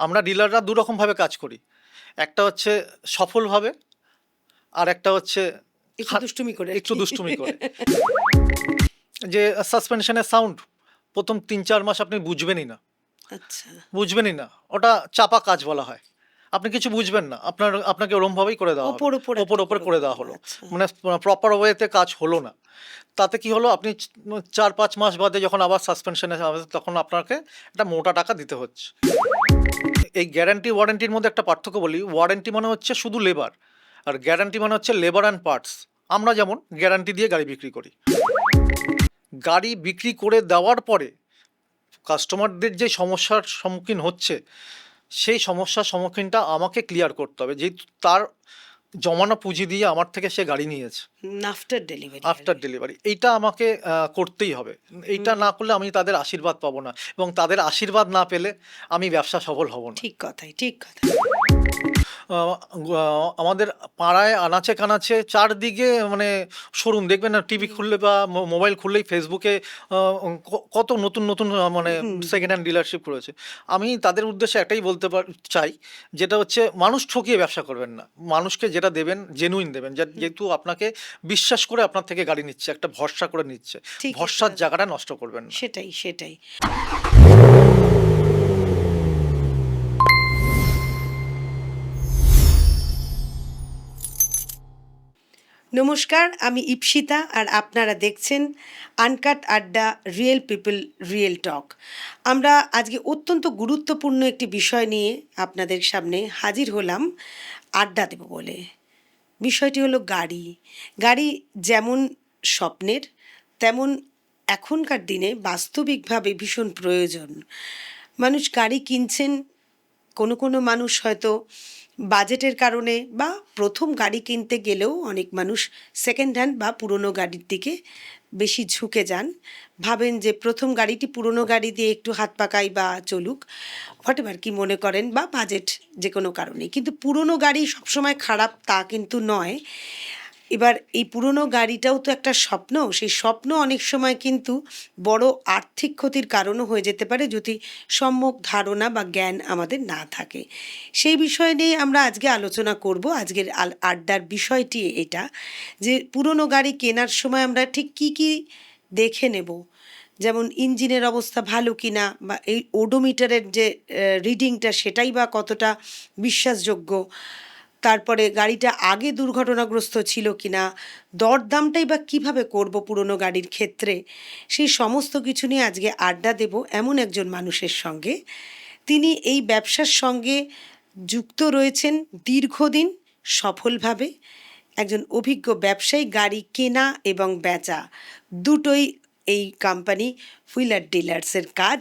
আমরা ডিলাররা দু রকমভাবে কাজ করি। একটা হচ্ছে সফলভাবে, আর একটা হচ্ছে একটু দুষ্টুমি করে একটু দুষ্টুমি করে। যে সাসপেনশনের সাউন্ড প্রথম ৩-৪ মাস আপনি বুঝবেনই না, আচ্ছা, বুঝবেনই না। ওটা চাপা কাজ বলা হয়। আপনি কিছু বুঝবেন না। আপনাকে ওরমভাবেই করে দেওয়া হবে। ওপর ওপর একটা ওপর করে দেওয়া হলো। আচ্ছা, মানে প্রপার ওয়েতে কাজ হলো না। তাতে কি হলো, আপনি ৪-৫ মাস বাদে যখন আবার সাসপেনশনে যাবেন তখন আপনাকে একটা মোটা টাকা দিতে হচ্ছে। এই গ্যারান্টি ওয়ারেন্টির মধ্যে একটা পার্থক্য বলি। ওয়ারেন্টি মানে হচ্ছে শুধু লেবার, আর গ্যারান্টি মানে হচ্ছে লেবার অ্যান্ড পার্টস। আমরা যেমন গ্যারান্টি দিয়ে গাড়ি বিক্রি করি, গাড়ি বিক্রি করে দেওয়ার পরে কাস্টমারদের যে সমস্যার সম্মুখীন হচ্ছে, সেই সমস্যার সম্মুখীনটা আমাকে ক্লিয়ার করতে হবে, যেহেতু তার জমানো পুঁজি দিয়ে আমার থেকে সে গাড়ি নিয়েছে আফটার ডেলিভারি। After delivery. এইটা আমাকে করতেই হবে। এইটা না করলে আমি তাদের আশীর্বাদ পাবো না, এবং তাদের আশীর্বাদ না পেলে আমি ব্যবসা সফল হব না। ঠিক কথাই, ঠিক কথা। আমাদের পাড়ায় আনাচে কানাচে চারদিকে মানে শোরুম দেখবেন না, টিভি খুললে বা মোবাইল খুললেই ফেসবুকে কত নতুন নতুন মানে সেকেন্ড হ্যান্ড ডিলারশিপ করেছে। আমি তাদের উদ্দেশ্যে একটাই বলতে চাই, যেটা হচ্ছে মানুষ ঠকিয়ে ব্যবসা করবেন না। মানুষকে যেটা দেবেন জেনুইন দেবেন, যেহেতু আপনাকে বিশ্বাস করে আপনার থেকে গাড়ি নিচ্ছে, একটা ভরসা করে নিচ্ছে, ঠিক ভরসার জায়গাটা নষ্ট করবেন না। সেটাই, সেটাই। নমস্কার, আমি ইপসিতা আর আপনারা দেখছেন আনকাট আড্ডা, রিয়েল পিপল, রিয়েল টক। আমরা আজকে অত্যন্ত গুরুত্বপূর্ণ একটি বিষয় নিয়ে আপনাদের সামনে হাজির হলাম আড্ডা দেব বলে। বিষয়টি হলো গাড়ি। গাড়ি যেমন স্বপ্নের, তেমন এখনকার দিনে বাস্তবিকভাবে ভীষণ প্রয়োজন। মানুষ গাড়ি কিনছেন, কোনো মানুষ হয়তো বাজেটের কারণে বা প্রথম গাড়ি কিনতে গেলেও অনেক মানুষ সেকেন্ড হ্যান্ড বা পুরনো গাড়ির দিকে বেশি ঝুঁকে যান। ভাবেন যে প্রথম গাড়িটি পুরনো গাড়ি দিয়ে একটু হাত পাকাই বা চলুক, হোয়াটএভার কি মনে করেন, বা বাজেট যে কোনো কারণে। কিন্তু পুরনো গাড়ি সবসময় খারাপ তা কিন্তু নয়। এবার এই পুরনো গাড়িটাও তো একটা স্বপ্ন, সেই স্বপ্ন অনেক সময় কিন্তু বড় আর্থিক ক্ষতির কারণও হয়ে যেতে পারে যদি সম্যক ধারণা বা জ্ঞান আমাদের না থাকে। সেই বিষয় নিয়ে আমরা আজকে আলোচনা করব। আজকের আড্ডার বিষয়টি এটা, যে পুরনো গাড়ি কেনার সময় আমরা ঠিক কী কী দেখে নেব। যেমন ইঞ্জিনের অবস্থা ভালো কিনা, বা এই ওডোমিটারের যে রিডিংটা সেটাই বা কতটা বিশ্বাসযোগ্য, তারপরে গাড়িটা আগে দুর্ঘটনাগ্রস্ত ছিল কিনা, দরদামটাই বা কীভাবে করব পুরনো গাড়ির ক্ষেত্রে, সেই সমস্ত কিছু নিয়ে আজকে আড্ডা দেব এমন একজন মানুষের সঙ্গে। তিনি এই ব্যবসার সঙ্গে যুক্ত রয়েছেন দীর্ঘদিন, সফলভাবে। একজন অভিজ্ঞ ব্যবসায়ী, গাড়ি কেনা এবং বেচা দুটোই এই কোম্পানি হুইলার ডিলার্সের কাজ।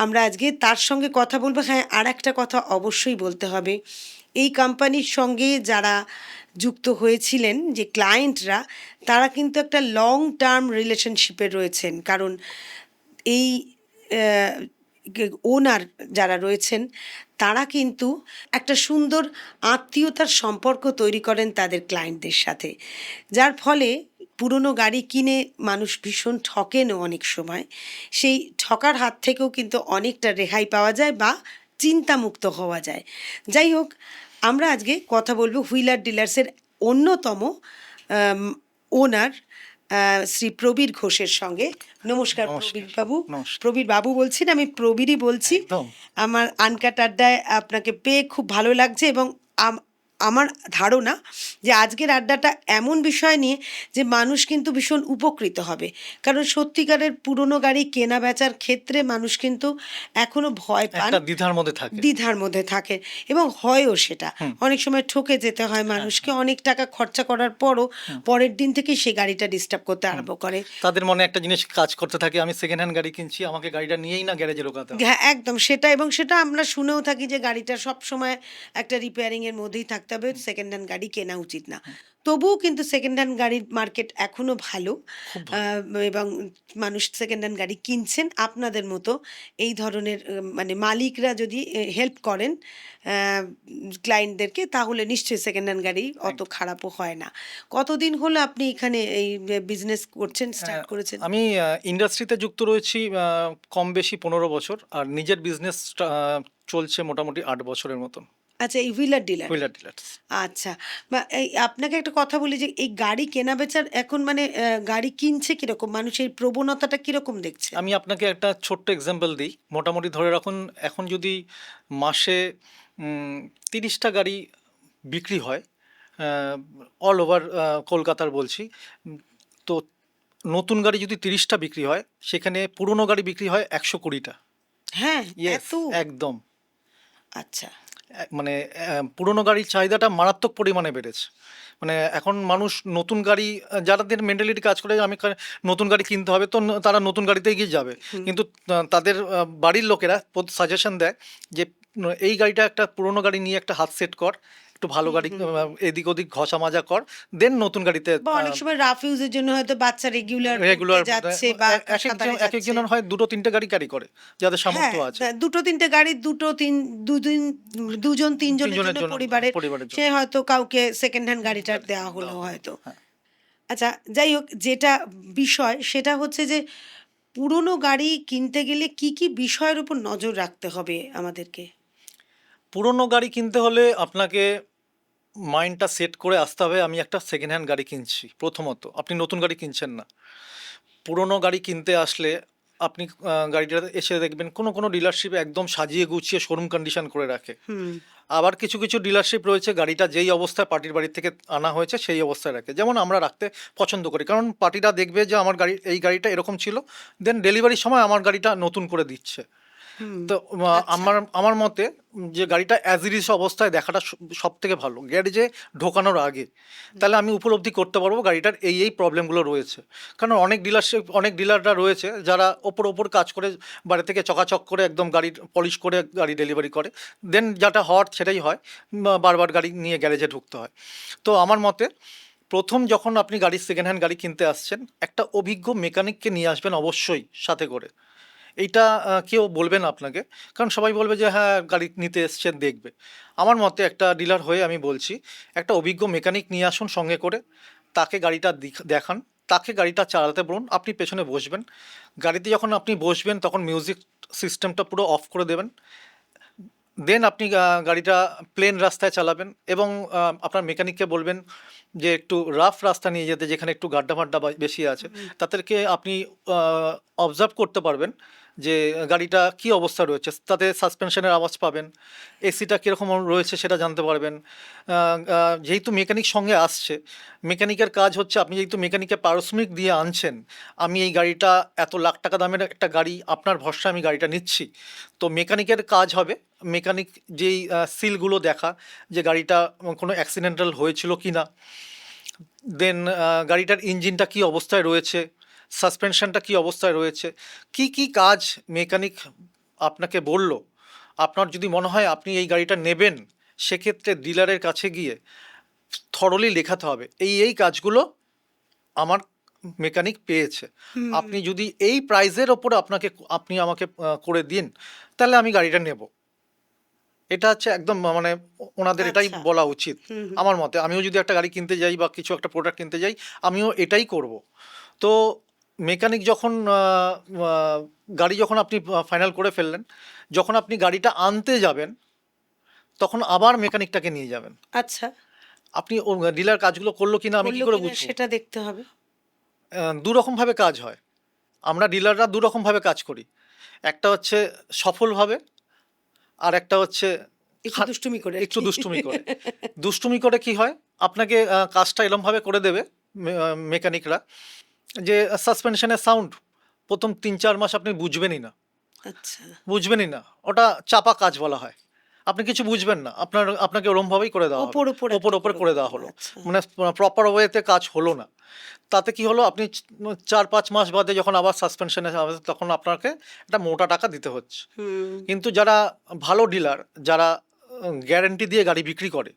আমরা আজকে তার সঙ্গে কথা বলবো। হ্যাঁ, আর একটা কথা অবশ্যই বলতে হবে, এই কোম্পানির সঙ্গে যারা যুক্ত হয়েছিলেন, যে ক্লায়েন্টরা, তারা কিন্তু একটা লং টার্ম রিলেশনশিপে রয়েছেন। কারণ এই ওনার যারা রয়েছেন তারা কিন্তু একটা সুন্দর আত্মীয়তার সম্পর্ক তৈরি করেন তাদের ক্লায়েন্টদের সাথে, যার ফলে পুরনো গাড়ি কিনে মানুষ ভীষণ ঠকেনও অনেক সময়। সেই ঠকার হাত থেকেও কিন্তু অনেকটা রেহাই পাওয়া যায় বা চিন্তামুক্ত হওয়া যায়। যাই হোক, আমরা আজকে কথা বলবো হুইলার ডিলার্সের অন্যতম ওনার শ্রী প্রবীর ঘোষের সঙ্গে। নমস্কার প্রবীর বাবু। প্রবীর বাবু বলছেন, আমি প্রবীরই বলছি। আমার আনকাট আড্ডায় আপনাকে পেয়ে খুব ভালো লাগছে, এবং আমার ধারণা যে আজকের আড্ডাটা এমন বিষয় নিয়ে যে মানুষ কিন্তু ভীষণ উপকৃত হবে। কারণ সত্যিকারের পুরনো গাড়ি কেনা বেচার ক্ষেত্রে মানুষ কিন্তু এখনো ভয় পান, দ্বিধার মধ্যে থাকে এবং হয়ও সেটা অনেক সময় ঠকে যেতে হয় মানুষকে। অনেক টাকা খরচা করার পরও পরের দিন থেকে সেই গাড়িটা ডিস্টার্ব করতে আরম্ভ করে। তাদের মনে একটা জিনিস কাজ করতে থাকে, আমি সেকেন্ড হ্যান্ড গাড়ি কিনছি, আমাকে গাড়িটা নিয়েই না গ্যারেজে ঢোকাতে হবে। হ্যাঁ, একদম সেটা। এবং সেটা আমরা শুনেও থাকি যে গাড়িটা সব সময় একটা রিপেয়ারিংয়ের মধ্যেই থাকতে রাখতে হবে, সেকেন্ড হ্যান্ড গাড়ি কেনা উচিত না। তবুও কিন্তু সেকেন্ড হ্যান্ড গাড়ির মার্কেট এখনো ভালো, খুব ভালো। এবং মানুষ সেকেন্ড হ্যান্ড গাড়ি কিনছেন। আপনাদের মতো এই ধরনের মানে মালিকরা যদি হেল্প করেন ক্লায়েন্টদেরকে, তাহলে নিশ্চয়ই সেকেন্ড হ্যান্ড গাড়ি অত খারাপও হয় না। কতদিন হলো আপনি এখানে এই বিজনেস করছেন, স্টার্ট করেছেন? আমি ইন্ডাস্ট্রিতে যুক্ত রয়েছি কম বেশি 15 বছর, আর নিজের বিজনেস চলছে মোটামুটি 8 বছরের মতন। আচ্ছা, এই হুইলার ডিলার। Wheeler dealers. আচ্ছা, বা এই আপনাকে একটা কথা বলি যে এই গাড়ি কেনা বেচার এখন মানে গাড়ি কিনছে কিরকম, মানুষের প্রবণতাটা কিরকম দেখছে? আমি আপনাকে একটা ছোট্ট এক্সাম্পল দিই। মোটামুটি ধরে রাখুন, এখন যদি মাসে 30টা গাড়ি বিক্রি হয়, অল ওভার কলকাতার বলছি, তো নতুন গাড়ি যদি 30টা বিক্রি হয়, সেখানে পুরনো গাড়ি বিক্রি হয় 120টা। হ্যাঁ, ইয়েস, এত? একদম। আচ্ছা। মানে পুরনো গাড়ির চাহিদাটা মারাত্মক পরিমাণে বেড়েছে। মানে এখন মানুষ নতুন গাড়ি, যাদের মেন্টালিটি কাজ করে আমি নতুন গাড়ি কিনতে হবে, তো তারা নতুন গাড়িতেই গিয়ে যাবে। কিন্তু তাদের বাড়ির লোকেরা সাজেশন দেয় যে এই গাড়িটা একটা পুরনো গাড়ি নিয়ে একটা হাত সেট কর, একটু ভালো গাড়ি এদিক ওদিক ঘষা মাজা কর, দেন নতুন গাড়িতে। বা অনেক সময় রাফ ইউজের জন্য হয়তো বাচ্চা রেগুলার রেগুলার যাচ্ছে বা সাঁতারে এক যাচ্ছে। একজনের হয় 2-3টে গাড়ি ক্যারি করে, যাদের হ্যাঁ, সামর্থ্য আছে। দুটো তিনটে গাড়ি, দুজন তিনজনের তিনজনের জন্য জন্য, পরিবারের, পরিবারের সে জন্য। হয়তো কাউকে সেকেন্ড হ্যান্ড গাড়িটা দেওয়া হলো দাও। হয়তো। হ্যাঁ। আচ্ছা, যাই হোক, যেটা বিষয় সেটা হচ্ছে যে পুরনো গাড়ি কিনতে গেলে কি কি বিষয়ের উপর নজর রাখতে হবে আমাদেরকে? পুরনো গাড়ি কিনতে হলে আপনাকে মাইন্ডটা সেট করে আসতে হবে, আমি একটা সেকেন্ড হ্যান্ড গাড়ি কিনছি। প্রথমত আপনি নতুন গাড়ি কিনছেন না। পুরনো গাড়ি কিনতে আসলে আপনি গাড়িটা এসে দেখবেন কোনো কোনো ডিলারশিপে একদম সাজিয়ে গুছিয়ে শোরুম কন্ডিশন করে রাখে। হুম। আবার কিছু কিছু ডিলারশিপ রয়েছে গাড়িটা যেই অবস্থায় পার্টির বাড়ি থেকে আনা হয়েছে সেই অবস্থায় রাখে, যেমন আমরা রাখতে পছন্দ করি, কারণ পার্টিরা দেখবে যে আমার গাড়ি, এই গাড়িটা এরকম ছিল, দেন ডেলিভারির সময় আমার গাড়িটা নতুন করে দিচ্ছে। হুম। তো আচ্ছা। আমার মতে যে গাড়িটা অ্যাজ ইট ইজ অবস্থায় দেখাটা সব থেকে ভালো গ্যারেজে ঢোকানোর আগে। তাহলে আমি উপলব্ধি করতে পারবো গাড়িটার এই প্রবলেমগুলো রয়েছে। কারণ অনেক ডিলাররা রয়েছে যারা ওপর কাজ করে বাড়ি থেকে চকাচক করে একদম গাড়ি পলিশ করে গাড়ি ডেলিভারি করে, দেন যেটা হওয়ার সেটাই হয়, বারবার গাড়ি নিয়ে গ্যারেজে ঢুকতে হয়। তো আমার মতে প্রথম যখন আপনি সেকেন্ড হ্যান্ড গাড়ি কিনতে আসছেন, একটা অভিজ্ঞ মেকানিককে নিয়ে আসবেন অবশ্যই সাথে করে। এইটা কেউ বলবে না আপনাকে, কারণ সবাই বলবে যে হ্যাঁ গাড়ি নিতে এসছেন দেখবে। আমার মতে একটা ডিলার হয়ে আমি বলছি, একটা অভিজ্ঞ মেকানিক নিয়ে আসুন সঙ্গে করে, তাকে গাড়িটা দেখান, তাকে গাড়িটা চালাতে বলুন, আপনি পেছনে বসবেন। গাড়িতে যখন আপনি বসবেন তখন মিউজিক সিস্টেমটা পুরো অফ করে দেবেন, দেন আপনি গাড়িটা প্লেন রাস্তায় চালাবেন, এবং আপনার মেকানিককে বলবেন যে একটু রাফ রাস্তা নিয়ে যেতে, যেখানে একটু গাড্ডা ফাড্ডা বেশি আছে, তাদেরকে আপনি অবজার্ভ করতে পারবেন যে গাড়িটা কী অবস্থা রয়েছে, তাতে সাসপেনশনের আওয়াজ পাবেন, এসিটা কীরকম রয়েছে সেটা জানতে পারবেন। যেহেতু মেকানিক সঙ্গে আসছে, মেকানিকের কাজ হচ্ছে, আপনি যেহেতু মেকানিককে পারিশ্রমিক দিয়ে আনছেন, আমি এই গাড়িটা এত লাখ টাকা দামের একটা গাড়ি, আপনার ভরসায় আমি গাড়িটা নিচ্ছি, তো মেকানিকের কাজ হবে মেকানিক যেই সিলগুলো দেখা, যে গাড়িটা কোনো অ্যাক্সিডেন্টাল হয়েছিল কি না, দেন গাড়িটার ইঞ্জিনটা কী অবস্থায় রয়েছে, সাসপেনশনটা কী অবস্থায় রয়েছে, কি কি কাজ মেকানিক আপনাকে বলল। আপনার যদি মনে হয় আপনি এই গাড়িটা নেবেন, সেক্ষেত্রে ডিলারের কাছে গিয়ে থরলি লেখাতে হবে এই কাজগুলো আমার মেকানিক পেয়েছে, আপনি যদি এই প্রাইজের ওপরে আপনি আমাকে করে দিন, তাহলে আমি গাড়িটা নেব। এটা হচ্ছে একদম মানে ওনাদের এটাই আচ্ছা। বলা উচিত আমার মতে। আমিও যদি একটা গাড়ি কিনতে যাই বা কিছু একটা প্রোডাক্ট কিনতে যাই, আমিও এটাই করব। তো মেকানিক যখন গাড়ি যখন আপনি ফাইনাল করে ফেললেন, যখন আপনি গাড়িটা আনতে যাবেন, তখন আবার মেকানিকটাকে নিয়ে যাবেন। আচ্ছা, আপনি ও ডিলার কাজগুলো করলো কিনা আমি কি করলো করে কিনা বুঝবো? সেটা দেখতে হবে। দুরকমভাবে কাজ হয়, আমরা ডিলাররা দুরকমভাবে কাজ করি। একটা হচ্ছে সফলভাবে, আর একটা হচ্ছে একটু দুষ্টুমি করে আর একটু কি। দুষ্টুমি করে। দুষ্টুমি করে কি হয়, আপনাকে কাজটা এরমভাবে করে দেবে মেকানিকরা, যে সাসপেনশনের সাউন্ড প্রথম 3-4 মাস আপনি বুঝবেনই না, আচ্ছা। বুঝবেনই না। ওটা চাপা কাজ বলা হয়। আপনি কিছু বুঝবেন না, আপনাকে ওরমভাবেই করে দেওয়া হবে, ওপর একটা ওপর করে দেওয়া হলো। আচ্ছা। মানে প্রপার ওয়েতে কাজ হলো না। তাতে কি হলো, আপনি 4-5 মাস বাদে যখন আবার সাসপেনশনে যাবেন, তখন আপনাকে একটা মোটা টাকা দিতে হচ্ছে। হুম। কিন্তু যারা ভালো ডিলার, যারা গ্যারেন্টি দিয়ে গাড়ি বিক্রি করে,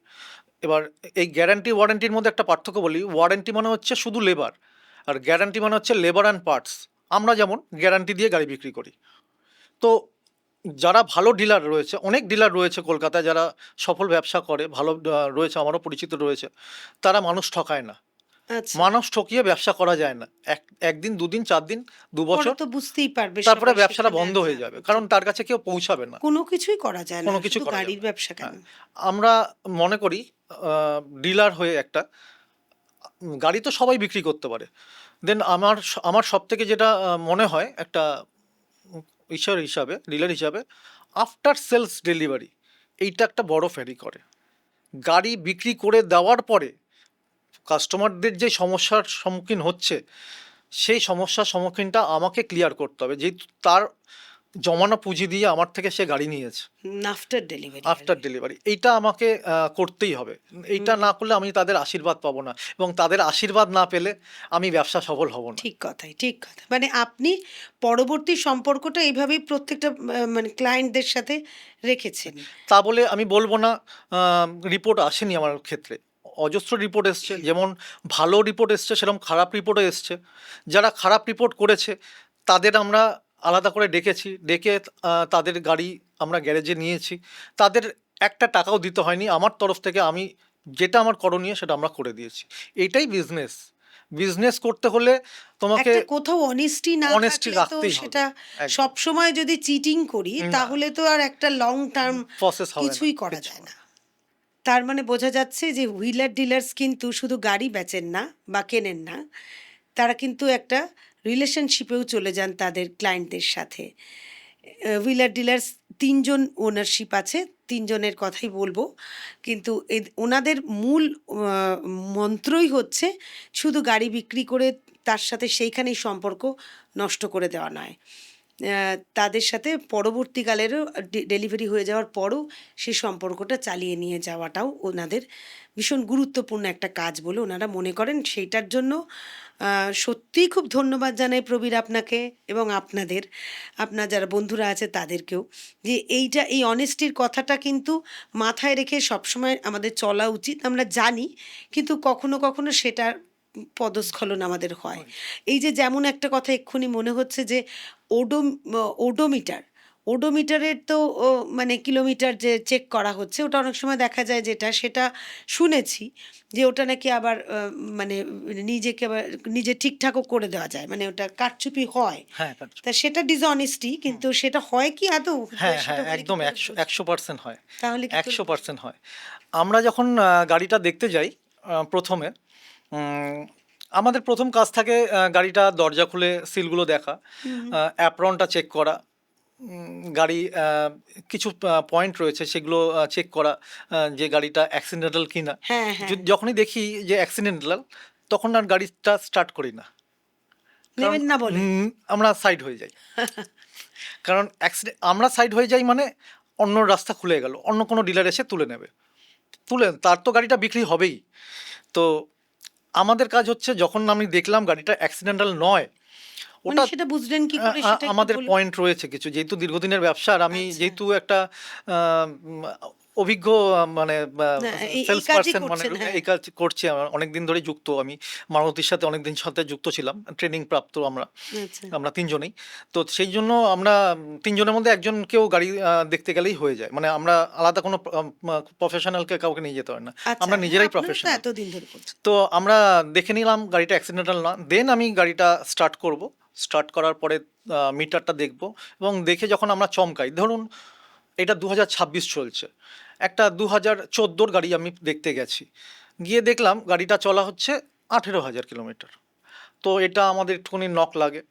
এবার এই গ্যারান্টি ওয়ারেন্টির মধ্যে একটা পার্থক্য বলি। ওয়ারেন্টি মানে হচ্ছে শুধু লেবার, আর গ্যারান্টি মানে হচ্ছে লেবার অ্যান্ড পার্টস। আমরা যেমন গ্যারান্টি দিয়ে গাড়ি বিক্রি করি। তো যারা ভালো ডিলার রয়েছে, অনেক ডিলার রয়েছে কলকাতায় যারা সফল ব্যবসা করে, ভালো রয়েছে, আমারও পরিচিত রয়েছে, তারা মানুষ ঠকায় না। আচ্ছা, মানুষ ঠকিয়ে ব্যবসা করা যায় না। একদিন, দুদিন, 4 দিন, 2 পরে বছর, তো বুঝতেই পারবে তারপরে সবাই ব্যবসাটা সেখানে বন্ধ হয়ে একদম যাবে, কারণ তার কাছে কেউ পৌঁছাবে না। কোনো কিছুই করা যায় না, কোনো কিছু শুধু করা যাবে গাড়ির না। ব্যবসা কেন। হ্যাঁ, আমরা মনে করি ডিলার হয়ে একটা গাড়ি তো সবাই বিক্রি করতে পারে। দেন আমার সব থেকে যেটা মনে হয় একটা হিসাবে, ডিলার হিসাবে, আফটার সেলস ডেলিভারি এইটা একটা বড় ফ্যারি করে। গাড়ি বিক্রি করে দেওয়ার পরে কাস্টমারদের যে সমস্যার সম্মুখীন হচ্ছে, সেই সমস্যার সম্মুখীনটা আমাকে ক্লিয়ার করতে হবে, যেহেতু তার জমানো পুঁজি দিয়ে আমার থেকে সে গাড়ি নিয়েছে। After delivery. আফটার ডেলিভারি এইটা আমাকে করতেই হবে। এইটা না করলে আমি তাদের আশীর্বাদ পাবো না, এবং তাদের আশীর্বাদ না পেলে আমি ব্যবসা সফল হব না। ঠিক কথাই, ঠিক কথা। মানে আপনি পরবর্তী সম্পর্কটা এইভাবেই প্রত্যেকটা মানে ক্লায়েন্টদের সাথে রেখেছেন। তা বলে আমি বলবো না রিপোর্ট আসেনি আমার ক্ষেত্রে। অজস্র রিপোর্ট এসছে, যেমন ভালো রিপোর্ট এসছে সেরকম খারাপ রিপোর্টও এসছে। যারা খারাপ রিপোর্ট করেছে তাদের আমরা আলাদা করে ডেকে তাদের গাড়ি আমরা গ্যারেজে নিয়েছি। তাদের একটা টাকাও দিতে হয়নি আমার তরফ থেকে। আমি যেটা আমার করণীয় সেটা আমরা করে দিয়েছি। এইটাই বিজনেস। বিজনেস করতে হলে তোমাকে একটা কোথাও অনেস্টি না অনেস্টি থাকলে তো রাখতেই হবে। সেটা একদম। সব সময় যদি চিটিং করি না। তাহলে তো আর একটা লং টার্ম প্রসেস হবে না, কিছুই করা কিচ্ছু যায় হবে না। তার মানে বোঝা যাচ্ছে যে হুইলার ডিলার্স কিন্তু শুধু গাড়ি বেচেন না বা কেনেন না, তারা কিন্তু একটা রিলেশনশিপেও চলে যান তাদের ক্লায়েন্টদের সাথে। হুইলার ডিলার্স ৩ জন ওনারশিপ আছে, ৩ জনের কথাই বলবো। কিন্তু ওনাদের মূল মন্ত্রই হচ্ছে শুধু গাড়ি বিক্রি করে তার সাথে সেইখানেই সম্পর্ক নষ্ট করে দেওয়া নয়। তাদের সাথে পরবর্তীকালেরও ডেলিভারি হয়ে যাওয়ার পরও সেই সম্পর্কটা চালিয়ে নিয়ে যাওয়াটাও ওনাদের ভীষণ গুরুত্বপূর্ণ একটা কাজ বলে ওনারা মনে করেন। সেইটার জন্য সত্যিই খুব ধন্যবাদ জানাই প্রবীর আপনাকে এবং আপনার যারা বন্ধুরা আছে তাদেরকেও, যে এই অনেস্টির কথাটা কিন্তু মাথায় রেখে সবসময় আমাদের চলা উচিত। আমরা জানি, কিন্তু কখনো কখনো সেটার পদস্খলন আমাদের হয়। এই যে যেমন একটা কথা এক্ষুনি মনে হচ্ছে যে ওডোম ওডোমিটার ওডোমিটারের তো মানে কিলোমিটার যে চেক করা হচ্ছে, ওটা অনেক সময় দেখা যায় সেটা শুনেছি যে ওটা নাকি আবার মানে নিজেকে আবার নিজে ঠিকঠাকও করে দেওয়া যায়, মানে ওটা কারচুপি হয়। হ্যাঁ, তা সেটা ডিসঅনেস্টি, কিন্তু সেটা হয় কি আদৌ? হ্যাঁ, সেটা হলে কি একদম করে 100% হয়। তাহলে কি করে 100% হয়। আমরা যখন গাড়িটা দেখতে যাই, প্রথমে আমাদের প্রথম কাজ থাকে গাড়িটা দরজা খুলে সিলগুলো দেখা, অ্যাপ্রনটা চেক করা, গাড়ি কিছু পয়েন্ট রয়েছে সেগুলো চেক করা, যে গাড়িটা অ্যাক্সিডেন্টাল কি না। হ্যাঁ, হ্যাঁ, যখনই দেখি যে অ্যাক্সিডেন্টাল, তখন আর গাড়িটা স্টার্ট করি না। কারণ নেবেন না বলে? আমরা সাইড হয়ে যাই। কারণ আমরা সাইড হয়ে যাই মানে অন্য রাস্তা খুলে গেল, অন্য কোনো ডিলার এসে তুলে নেবে। তার তো গাড়িটা বিক্রি হবেই। তো আমাদের কাজ হচ্ছে, যখন আমি দেখলাম গাড়িটা অ্যাক্সিডেন্টাল নয়, মানে ওটা সেটা বুঝলেন কি করে সেটা একটু আমাদের বলুন। পয়েন্ট রয়েছে কিছু, যেহেতু দীর্ঘদিনের ব্যবসা, আর আমি আচ্ছা। যেহেতু একটা অভিজ্ঞ মানে না, এই সেলস কাজই পার্সন, মানে করছেন, হ্যাঁ। এই কাজ করছি, আমার অনেক দিন ধরেই যুক্ত। আমি মারুতির সাথে অনেক দিন সাথে যুক্ত ছিলাম, ট্রেনিং প্রাপ্ত আমরা। আচ্ছা। আমরা তিনজনেই। তো সেই জন্য আমরা তিনজনের মধ্যে একজন কেউ গাড়ি দেখতে গেলেই হয়ে যায়, মানে আমরা আলাদা কোনো প্রফেশনালকে কাউকে নিয়ে যেতে হয় না, আচ্ছা, আমরা হ্যাঁ, নিজেরাই আপনারা তো প্রফেশনাল। এতদিন ধরে করছেন। তো আমরা দেখে নিলাম গাড়িটা অ্যাক্সিডেন্টাল না, দেন আমি গাড়িটা স্টার্ট করব। স্টার্ট করার পরে মিটারটা দেখব, এবং দেখে যখন আমরা চমকাই, ধরুন এটা 2026 চলছে, একটা 2014 গাড়ি আমি দেখতে গেছি, গিয়ে দেখলাম গাড়িটা চলা হচ্ছে 18,000 কিলোমিটার। তো এটা আমাদের একটুখানি নক লাগে।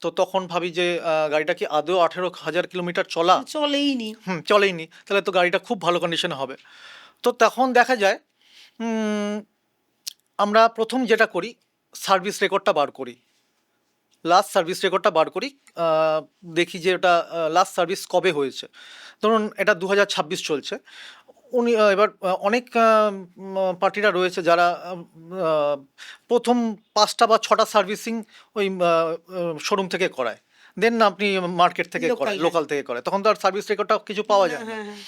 তো তখন ভাবি যে গাড়িটা কি আদৌ 18,000 কিলোমিটার চলা? চলেইনি। চলেইনি, তাহলে তো গাড়িটা খুব ভালো কন্ডিশনে হবে। তো তখন দেখা যায় আমরা প্রথম যেটা করি, সার্ভিস রেকর্ডটা বার করি। লাস্ট সার্ভিস রেকর্ডটা বার করি, দেখি যে ওটা লাস্ট সার্ভিস কবে হয়েছে। ধরুন এটা 2026 চলছে। উনি এবার অনেক পার্টিরা রয়েছে যারা প্রথম 5টা বা 6টা সার্ভিসিং ওই শোরুম থেকে করায়, দেন আপনি মার্কেট থেকে লোকাল, করায়, হ্যাঁ। লোকাল থেকে করায়, তখন তো আর সার্ভিস রেকর্ডটা কিছু পাওয়া যায় না। হ্যাঁ, হ্যাঁ।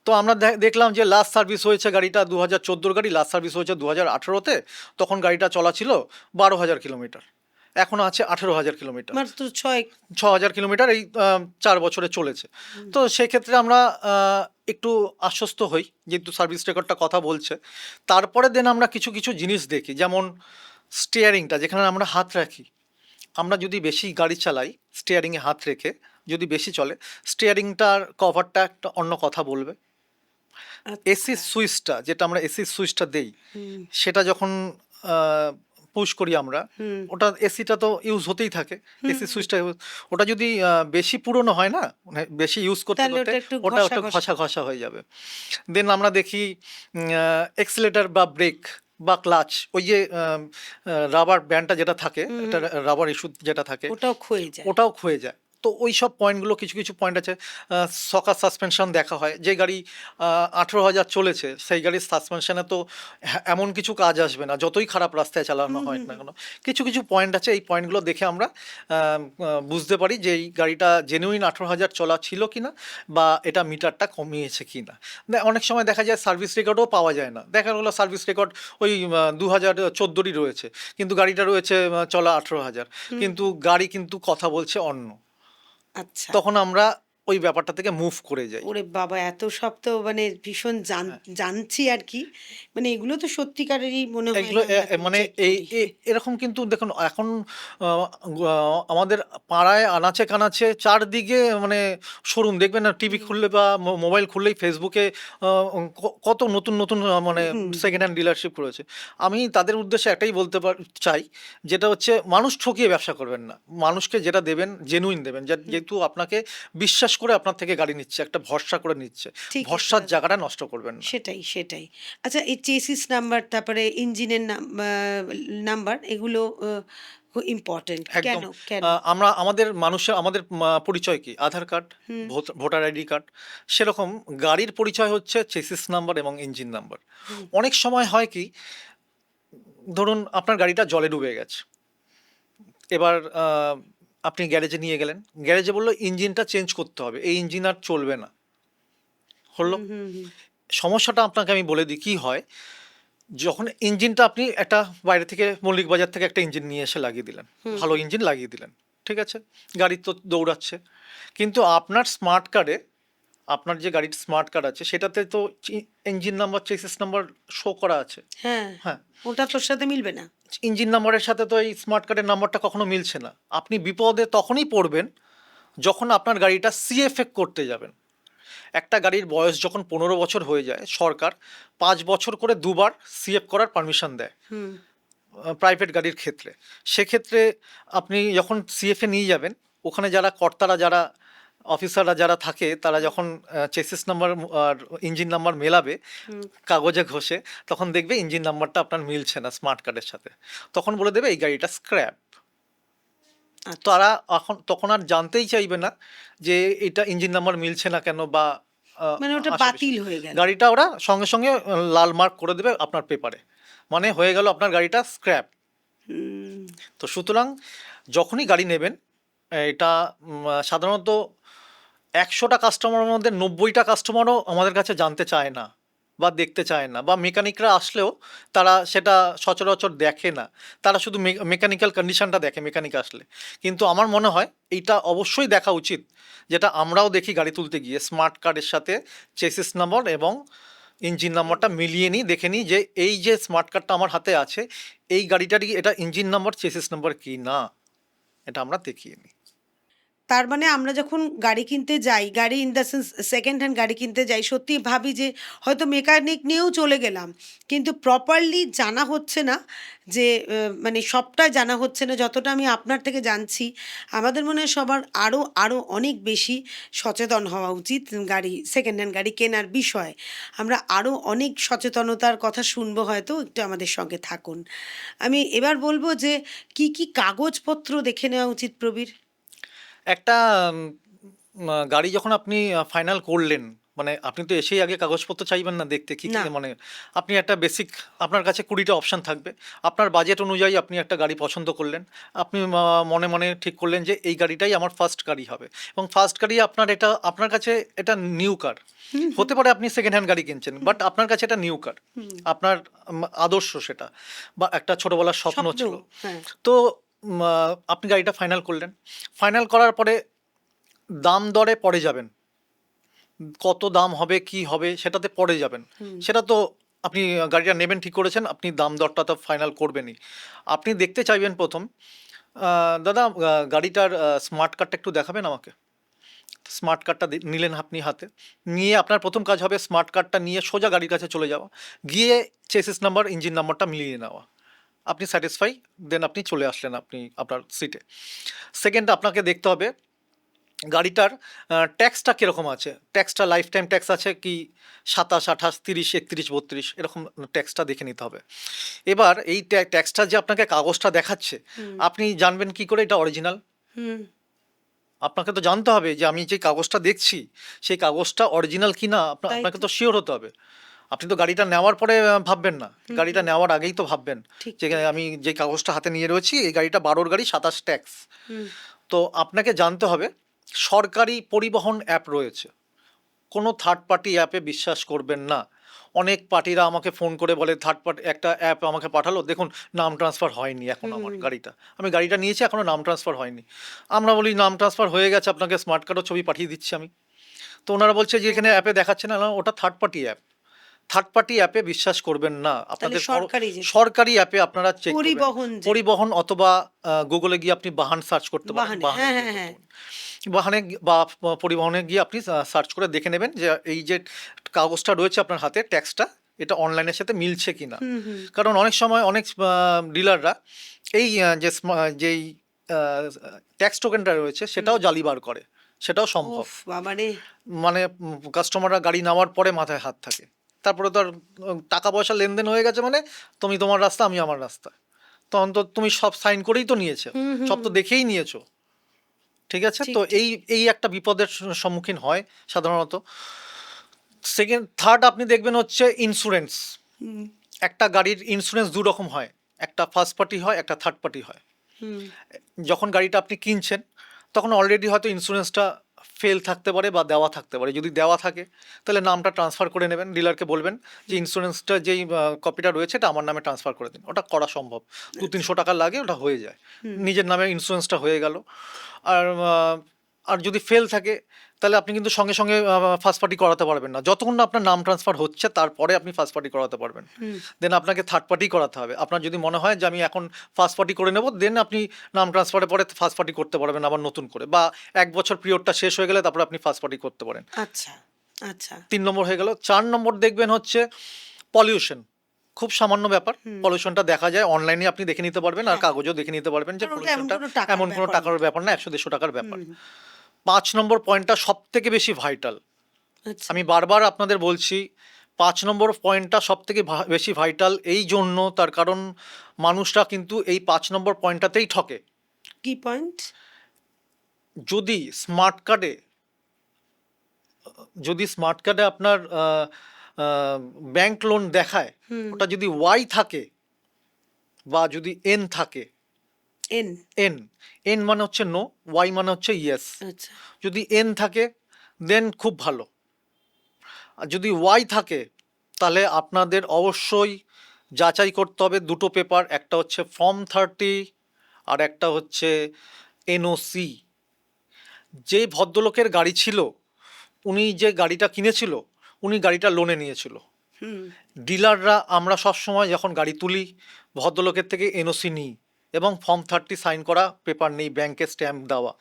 তো আমরা দেখলাম যে লাস্ট সার্ভিস হয়েছে গাড়িটা 2014 গাড়ি, লাস্ট সার্ভিস হয়েছে 2018-তে, তখন গাড়িটা চলা ছিল 12,000 কিলোমিটার, এখন আছে 18,000 কিলোমিটার, মাত্র 6,000 কিলোমিটার এই 4 বছরে চলেছে। তো সেক্ষেত্রে আমরা একটু আশ্বস্ত হই যেহেতু সার্ভিস রেকর্ডটা কথা বলছে। তারপরে দেন আমরা কিছু কিছু জিনিস দেখি, যেমন স্টিয়ারিংটা যেখানে আমরা হাত রাখি, আমরা যদি বেশি গাড়ি চালাই স্টিয়ারিংয়ে হাত রেখে যদি বেশি চলে, স্টিয়ারিংটার কভারটা একটা অন্য কথা বলবে। এসি সুইচটা যেটা আমরা এসি সুইচটা দেই, সেটা যখন পুশ করি আমরা, ওটা এসিটা তো ইউজ হতেই থাকে, এসি সুইচটা ওটা যদি বেশি পুরনো হয় না, মানে বেশি ইউজ করতে তাহলে করতে ওটা একটু ওটা ঘষা একটু ঘষা। ঘষা ঘষা হয়ে যাবে। দেন আমরা দেখি এক্সিলেটর বা ব্রেক বা ক্লাচ, ওই যে রাবার ব্যান্ডটা যেটা থাকে, একটা রাবার ইস্যু যেটা থাকে, ওটাও ক্ষয়ে যায়। ওটাও ক্ষয়ে যায়। তো ওই সব পয়েন্টগুলো, কিছু কিছু পয়েন্ট আছে। সকার সাসপেনশন দেখা হয়, যে গাড়ি 18,000 চলেছে সেই গাড়ির সাসপেনশনে তো এমন কিছু কাজ আসবে না যতই খারাপ রাস্তায় চালানো হয় না কেন। কিছু কিছু পয়েন্ট আছে, এই পয়েন্টগুলো দেখে আমরা বুঝতে পারি যে এই গাড়িটা জেনুইন 18,000 চলা ছিল কিনা, বা এটা মিটারটা কমিয়েছে কিনা। অনেক সময় দেখা যায় সার্ভিস রেকর্ডও পাওয়া যায় না, দেখা গেলো সার্ভিস রেকর্ড ওই 2014-ই রয়েছে, কিন্তু গাড়িটা রয়েছে চলা 18,000, কিন্তু গাড়ি কিন্তু কথা বলছে অন্য। আচ্ছা। তখন আমরা ওই ব্যাপারটা থেকে মুভ করে যাই। ওরে বাবা, এত সব তো মানে ভীষণ জানছি আর কি, মানে এগুলো তো সত্যিকারেরই মনে হয় এগুলো না আমরা এখন মানে check এই করি। এরকম কিন্তু দেখুন এখন আমাদের পাড়ায় আনাচে কানাচে চারদিকে মানে শোরুম দেখবেন না, টিভি খুললে বা মোবাইল খুললেই ফেসবুকে কত নতুন নতুন মানে সেকেন্ড হ্যান্ড ডিলারশিপ করেছে। আমি তাদের উদ্দেশ্যে একটাই বলতে চাই, যেটা হচ্ছে মানুষ ঠকিয়ে ব্যবসা করবেন না, মানুষকে যেটা দেবেন জেনুইন দেবেন, যেহেতু আপনাকে বিশ্বাস করে আপনার থেকে গাড়ি নিচ্ছে, একটা ভরসা করে নিচ্ছে, ঠিক ভরসার এটা। জায়গাটা নষ্ট করবেন না। সেটাই সেটাই। আচ্ছা, এই চেসিস নাম্বার, তারপরে ইঞ্জিনের নাম্বার, এগুলো ইম্পর্টেন্ট কেন একদম। কেন? আমাদের মানুষের আমাদের পরিচয় কি? আধার কার্ড, ভোটার আইডি কার্ড। সেরকম গাড়ির পরিচয় হচ্ছে চেসিস নাম্বার এবং ইঞ্জিন নাম্বার। অনেক সময় হয় কি, ধরুন আপনার গাড়িটা জলে ডুবে গেছে, এবার আপনি গ্যারেজে নিয়ে গেলেন, গ্যারেজে বললো ইঞ্জিনটা চেঞ্জ করতে হবে, এই ইঞ্জিন আর চলবে না, হলো। সমস্যাটা আপনাকে আমি বলে দিই কী হয়। যখন ইঞ্জিনটা আপনি একটা বাইরে থেকে, মল্লিক বাজার থেকে একটা ইঞ্জিন নিয়ে এসে লাগিয়ে দিলেন, ভালো ইঞ্জিন লাগিয়ে দিলেন, ঠিক আছে, গাড়ি তো দৌড়াচ্ছে, কিন্তু আপনার স্মার্ট কার্ডে, আপনার যে গাড়ির স্মার্ট কার্ড আছে সেটাতে তো engine number, chassis number show করা আছে। হ্যাঁ, হ্যাঁ, ওটা তোর সাথে মিলবে না। ইঞ্জিন নাম্বারের সাথে তো এই স্মার্ট কার্ডের নাম্বারটা কখনো মিলছে না। আপনি বিপদে তখনই পড়বেন যখন আপনার গাড়িটা সিএফএ করতে যাবেন। একটা গাড়ির বয়স যখন 15 বছর হয়ে যায়, সরকার 5 বছর করে দুবার সিএফ করার পারমিশন দেয় প্রাইভেট গাড়ির ক্ষেত্রে। সেক্ষেত্রে আপনি যখন সিএফএ নিয়ে যাবেন, ওখানে যারা কর্তারা, যারা অফিসাররা যারা থাকে, তারা যখন চেসিস নাম্বার আর ইঞ্জিন নাম্বার মেলাবে কাগজে ঘষে, তখন দেখবে ইঞ্জিন নাম্বারটা আপনার মিলছে না স্মার্ট কার্ডের সাথে, তখন বলে দেবে এই গাড়িটা স্ক্র্যাপ। তারা তখন আর জানতেই চাইবে না যে এটা ইঞ্জিন নাম্বার মিলছে না কেন, বা মানে ওটা বাতিল হয়ে গেল। গাড়িটা ওরা সঙ্গে সঙ্গে লাল মার্ক করে দেবে আপনার পেপারে, মানে হয়ে গেল আপনার গাড়িটা স্ক্র্যাপ। তো সুতরাং যখনই গাড়ি নেবেন, এটা সাধারণত 100টা কাস্টমারের মধ্যে 90টা কাস্টমারও আমাদের কাছে জানতে চায় না বা দেখতে চায় না, বা মেকানিকরা আসলেও তারা সেটা সচরাচর দেখে না, তারা শুধু মেকানিক্যাল কন্ডিশনটা দেখে মেকানিক আসলে। কিন্তু আমার মনে হয় এইটা অবশ্যই দেখা উচিত, যেটা আমরাও দেখি গাড়ি তুলতে গিয়ে, স্মার্ট কার্ডের সাথে চেসিস নাম্বার এবং ইঞ্জিন নাম্বারটা মিলিয়ে নিই, দেখে নিই যে এই যে স্মার্ট কার্ডটা আমার হাতে আছে, এই গাড়িটারই এটা ইঞ্জিন নাম্বার চেসিস নাম্বার কি না, এটা আমরা দেখিয়ে নিই। তার মানে আমরা যখন গাড়ি কিনতে যাই, গাড়ি in the sense second hand গাড়ি কিনতে যাই, সত্যি ভাবি যে হয়তো মেকানিক নিয়েও চলে গেলাম, কিন্তু প্রপারলি জানা হচ্ছে না যে মানে সবটা জানা হচ্ছে না। যতটা আমি আপনার থেকে জানছি, আমাদের মনে হয় সবার আরও আরও অনেক বেশি সচেতন হওয়া উচিত গাড়ি, সেকেন্ড হ্যান্ড গাড়ি কেনার বিষয়ে। আমরা আরও অনেক সচেতনতার কথা শুনবো, হয়তো একটু আমাদের সঙ্গে থাকুন। আমি এবার বলবো যে কি কি কাগজপত্র দেখে নেওয়া উচিত প্রবীর? একটা গাড়ি যখন আপনি ফাইনাল করলেন, মানে আপনি তো এসেই আগে কাগজপত্র চাইবেন না দেখতে কি কি, না। মানে আপনি একটা বেসিক, আপনার কাছে 20টা অপশন থাকবে, আপনার বাজেট অনুযায়ী আপনি একটা গাড়ি পছন্দ করলেন, আপনি মনে মনে ঠিক করলেন যে এই গাড়িটাই আমার ফার্স্ট গাড়ি হবে, এবং ফার্স্ট গাড়ি আপনার, এটা আপনার কাছে এটা নিউ কার হতে পারে, আপনি সেকেন্ড হ্যান্ড গাড়ি কিনছেন বাট আপনার কাছে এটা নিউ কার, আপনার আদর্শ সেটা, বা একটা ছোটবেলার স্বপ্ন স্বপ্ন, ছিল। হ্যাঁ। তো আপনি গাড়িটা ফাইনাল করলেন, ফাইনাল করার পরে দাম দরে পরে যাবেন, কত দাম হবে কি হবে সেটাতে পরে যাবেন, সেটা তো আপনি গাড়িটা নেবেন ঠিক করেছেন, আপনি দাম দরটা তো ফাইনাল করবেনই। আপনি দেখতে চাইবেন প্রথম, দাদা গাড়িটার স্মার্ট কার্ডটা একটু দেখাবেন আমাকে। স্মার্ট কার্ডটা নিলেন আপনি হাতে, নিয়ে আপনার প্রথম কাজ হবে স্মার্ট কার্ডটা নিয়ে সোজা গাড়ির কাছে চলে যাওয়া, গিয়ে চেসিস নাম্বার ইঞ্জিন নাম্বারটা মিলিয়ে নেওয়া, আপনি স্যাটিসফাই, দেন আপনি চলে আসলেন আপনি আপনার সিটে। সেকেন্ড, আপনাকে দেখতে হবে গাড়িটার ট্যাক্সটা কীরকম আছে, ট্যাক্সটা লাইফ টাইম ট্যাক্স আছে কি 27, 28, 30, 31, 32 এরকম ট্যাক্সটা দেখে নিতে হবে। এবার এই ট্যাক্সটা যে আপনাকে কাগজটা দেখাচ্ছে, আপনি জানবেন কি করে এটা অরিজিনাল? হুম। আপনাকে তো জানতে হবে যে আমি যে কাগজটা দেখছি সেই কাগজটা অরিজিনাল কি না, তাই আপনাকে তো। তো শিওর হতে হবে। আপনি তো গাড়িটা নেওয়ার পরে ভাববেন না, গাড়িটা নেওয়ার আগেই তো ভাববেন ঠিক, যে আমি যে কাগজটা হাতে নিয়ে রয়েছি এই গাড়িটা 12 গাড়ি 27 ট্যাক্স। হুম। তো আপনাকে জানতে হবে সরকারি পরিবহন অ্যাপ রয়েছে, কোনো থার্ড পার্টি অ্যাপে বিশ্বাস করবেন না। অনেক পার্টিরা আমাকে ফোন করে বলে থার্ড পার্টি একটা অ্যাপ আমাকে পাঠালো, দেখুন নাম ট্রান্সফার হয়নি এখন আমার গাড়িটা, আমি গাড়িটা নিয়েছি এখনও নাম ট্রান্সফার হয়নি। আমরা বলি নাম ট্রান্সফার হয়ে গেছে, আপনাকে স্মার্ট কার্ডও ছবি পাঠিয়ে দিচ্ছি আমি। তো ওনারা বলছে যে এখানে অ্যাপে দেখাচ্ছে না, না, ওটা third party app, third party অ্যাপে বিশ্বাস করবেন না। আপনাদের সরকারি যে সরকারি অ্যাপে আপনারা চেক পরিবহন যে- পরিবহন, অথবা গুগলে গিয়ে আপনি বাহন সার্চ করতে পারেন, বাহনে, হ্যাঁ, হ্যাঁ, হ্যাঁ। বাহনে বা পরিবহনে গিয়ে আপনি সার্চ করে দেখে নেবেন যে এই যে কাগজটা রয়েছে আপনার হাতে ট্যাক্সটা, এটা অনলাইনের সাথে মিলছে কিনা। কারণ অনেক সময় অনেক ডিলাররা এই যেই ট্যাক্স টোকেনটা রয়েছে সেটাও জালিবার করে, সেটাও সম্ভব। উফ বাবারে। মানে কাস্টমাররা গাড়ি নেওয়ার পরে মাথায় হাত থাকে, তারপরে তো আর টাকা পয়সা লেনদেন হয়ে গেছে, মানে তুমি তোমার রাস্তা আমি আমার রাস্তা, তখন তো তুমি সব সাইন করেই তো নিয়েছো, সব তো দেখেই নিয়েছো, ঠিক আছে? ঠিক, তো এই এই একটা বিপদের সম্মুখীন হয় সাধারণত। সেকেন্ড, থার্ড আপনি দেখবেন হচ্ছে ইন্স্যুরেন্স। একটা গাড়ির ইন্স্যুরেন্স দু রকম হয়, একটা ফার্স্ট পার্টি হয়, একটা থার্ড পার্টি হয়। যখন গাড়িটা আপনি কিনছেন তখন অলরেডি হয়তো ইন্স্যুরেন্সটা ফেল থাকতে পারে বা দেওয়া থাকতে পারে, যদি দেওয়া থাকে তাহলে নামটা ট্রান্সফার করে নেবেন, ডিলারকে বলবেন যে ইন্স্যুরেন্সটা যেই কপিটা রয়েছে এটা আমার নামে ট্রান্সফার করে দিন, ওটা করা সম্ভব, 200-300 টাকা লাগে, ওটা হয়ে যায়, নিজের নামে ইন্স্যুরেন্সটা হয়ে গেল। আর আর যদি ফেল থাকে তাহলে আপনি কিন্তু সঙ্গে সঙ্গে ফার্স্ট পার্টি করাতে পারবেন না, যতক্ষণ না আপনার নাম ট্রান্সফার হচ্ছে তারপরে আপনি ফার্স্ট পার্টি করাতে পারবেন। দেন আপনাকে থার্ড পার্টি করাতে হবে, আপনার যদি মনে হয় যে আমি এখন ফার্স্ট পার্টি করে নেব, দেন আপনি নাম ট্রান্সফারের পরে ফার্স্ট পার্টি করতে পারবেন আবার নতুন করে, বা 1 বছর পিরিয়ডটা শেষ হয়ে গেলে তারপরে আপনি ফার্স্ট পার্টি করতে পারেন। আচ্ছা, আচ্ছা। 3 নম্বর হয়ে গেল। 4 নম্বর দেখবেন হচ্ছে পলিউশন, খুব সামান্য ব্যাপার, পলিউশনটা দেখা যায় অনলাইনে, আপনি দেখে নিতে পারবেন, আর কাগজও দেখে নিতে পারবেন যে কারণ ওটা এমন পলিউশনটা কোনো টাকার এমন কোনো ব্যাপার টাকার ব্যাপার না, 100-150 টাকার ব্যাপার। 5 নম্বর পয়েন্টটা সব থেকে বেশি ভাইটাল, আচ্ছা। আমি বারবার আপনাদের বলছি 5 নম্বর পয়েন্টটা সব থেকে বেশি ভাইটাল, এই জন্য তার কারণ মানুষরা কিন্তু এই 5 নম্বর পয়েন্টটাতেই ঠকে। কি পয়েন্ট? যদি স্মার্ট কার্ডে, আপনার ব্যাংক লোন দেখায়, ওটা যদি ওয়াই থাকে বা যদি এন থাকে, এন। এন, এন মানে হচ্ছে নো, ওয়াই মানে হচ্ছে ইয়েস। আচ্ছা। যদি এন থাকে দেন খুব ভালো, আর যদি ওয়াই থাকে তাহলে আপনাদের অবশ্যই যাচাই করতে হবে দুটো পেপার, একটা হচ্ছে ফর্ম 30 আর একটা হচ্ছে এনওসি। যে ভদ্রলোকের গাড়ি ছিল, উনি যে গাড়িটা কিনেছিল উনি গাড়িটা লোনে নিয়েছিল। ডিলাররা আমরা সবসময় যখন গাড়ি তুলি ভদ্রলোকের থেকে এনওসি নিই এবং ফর্ম 30 সাইন করা পেপার নেই, ব্যাংকে স্ট্যাম্প দেওয়া,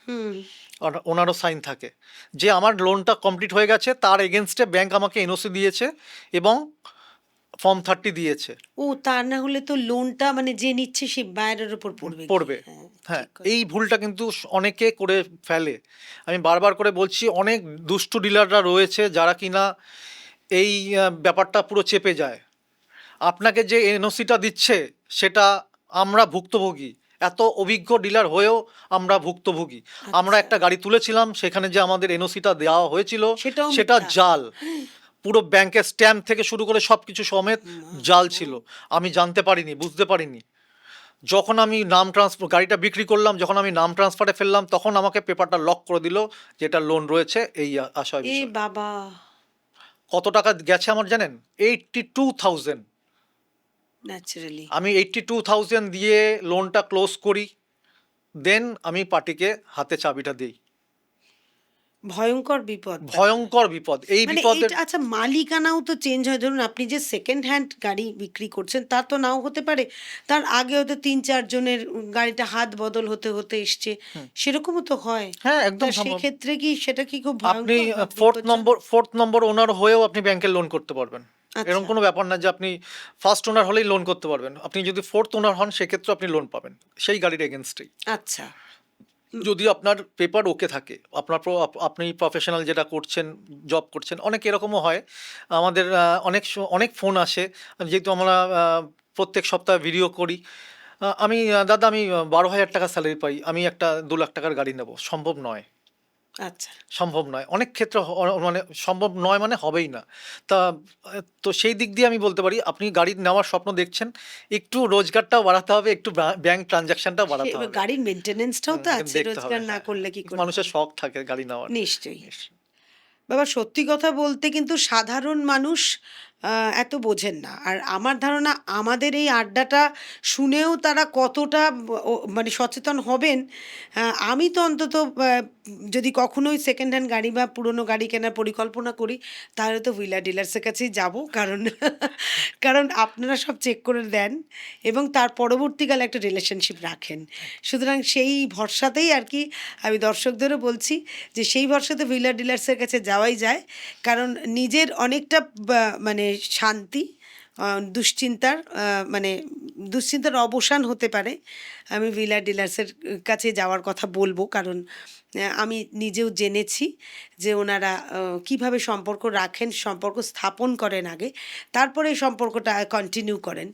আর ওনারও সাইন থাকে যে আমার লোনটা কমপ্লিট হয়ে গেছে, তার এগেনস্টে ব্যাংক আমাকে এনওসি দিয়েছে এবং ফর্ম 30 দিয়েছে। ও, তা না হলে তো লোনটা মানে যে নিচ্ছে সে বাইরের উপর পড়বে পড়বে। হ্যাঁ, এই ভুলটা কিন্তু অনেকে করে ফেলে। আমি বারবার করে বলছি, অনেক দুষ্টু ডিলাররা রয়েছে যারা কিনা এই ব্যাপারটা পুরো চেপে যায়। আপনাকে যে এনওসিটা দিচ্ছে সেটা আমরা ভুক্তভোগী, এত অভিজ্ঞ ডিলার হয়েও আমরা ভুক্তভোগী। আমরা একটা গাড়ি তুলেছিলাম, সেখানে যে আমাদের এনওসিটা দেওয়া হয়েছিল সেটাও সেটা মিথ্যা। জাল। পুরো ব্যাংকের স্ট্যাম্প থেকে শুরু করে সবকিছু সমেত জাল ছিল। আমি জানতে পারিনি, বুঝতে পারিনি। যখন আমি নাম ট্রান্সফার গাড়িটা বিক্রি করলাম, যখন আমি নাম ট্রান্সফারে ফেললাম, তখন আমাকে পেপারটা লক করে দিল যেটা লোন রয়েছে এই আশয় এ বিষয়। বাবা, কত টাকা গেছে আমার জানেন? 82,000। ন্যাচারালি আমি 82,000 দিয়ে লোনটা ক্লোজ করি, দেন আমি পার্টিকে হাতে চাবিটা দিই। ভয়ঙ্কর বিপদ। ভয়ঙ্কর বিপদ। এই মানে বিপদের এইটা, আচ্ছা মালিকানাও তো চেঞ্জ হয়। ধরুন আপনি যে সেকেন্ড হ্যান্ড গাড়ি বিক্রি করছেন তা তো নাও হতে পারে, তার আগে হয়তো 3-4 জনের গাড়িটা হাত বদল হতে হতে এসছে, সেরকমও তো হয়। হ্যাঁ, একদম তা সেই সম্ভব। ক্ষেত্রে কি সেটা কি খুব আপনি ভয়ঙ্কর বা ফোর্থ নম্বর ওনার হয়েও আপনি ব্যাংকের লোন করতে পারবেন। এরকম আচ্ছা কোনো ব্যাপার না যে আপনি ফার্স্ট ওনার হলেই লোন করতে পারবেন। আপনি যদি ফোর্থ ওনার হন, সেক্ষেত্রে আপনি লোন পাবেন সেই গাড়ির এগেনস্টেই, আচ্ছা যদি আপনার পেপার ওকে থাকে। আপনি প্রফেশনাল যেটা করছেন, জব করছেন, অনেক এরকমও হয়। আমাদের অনেক ফোন আসে, যেহেতু আমরা প্রত্যেক সপ্তাহে ভিডিও করি। দাদা আমি 12,000 টাকা স্যালারি পাই, আমি একটা 2 লাখ টাকার গাড়ি নেব। সম্ভব নয়, আচ্ছা। সম্ভব নয়। অনেক ক্ষেত্রে মানে সম্ভব নয়, মানে হবেই না। তা তো সেই দিক দিয়ে আমি বলতে পারি, আপনি গাড়ি নেওয়ার স্বপ্ন দেখছেন, একটু রোজগারটাও বাড়াতে হবে, একটু ব্যাংক ট্রানজাকশনটাও বাড়াতে এবার হবে। গাড়ির মেনটেনেন্সটাও তো আছে, দেখতে হবে, রোজগার না হ্যাঁ। করলে কি করে মানুষের হবে? শখ থাকে গাড়ি নেওয়ার। নিশ্চয়ই। বাবা সত্যি কথা বলতে কিন্তু সাধারণ মানুষ এত বোঝেন না। আর আমার ধারণা আমাদের এই আড্ডাটা শুনেও তারা কতটা মানে সচেতন হবেন, আমি তো অন্তত যদি কখনোই সেকেন্ড হ্যান্ড গাড়ি বা পুরনো গাড়ি কেনার পরিকল্পনা করি, তাহলে তো হুইলার ডিলার্সের কাছেই যাব। কারণ কারণ আপনারা সব চেক করে দেন এবং তার পরবর্তীকালে একটা রিলেশনশিপ রাখেন। সুতরাং সেই ভরসাতেই আর কি আমি দর্শকদেরও বলছি যে সেই ভরসাতে হুইলার ডিলার্সের কাছে যাওয়াই যায়। কারণ নিজের অনেকটা মানে শান্তি, দুশ্চিন্তার মানে দুশ্চিন্তার অবসান হতে পারে। আমি হুইলার ডিলার্সের কাছে যাওয়ার কথা বলবো, কারণ আমি নিজেও জেনেছি যে ওনারা কিভাবে সম্পর্ক রাখেন, সম্পর্ক স্থাপন করেন আগে, তারপরে এই সম্পর্কটা কন্টিনিউ করেন।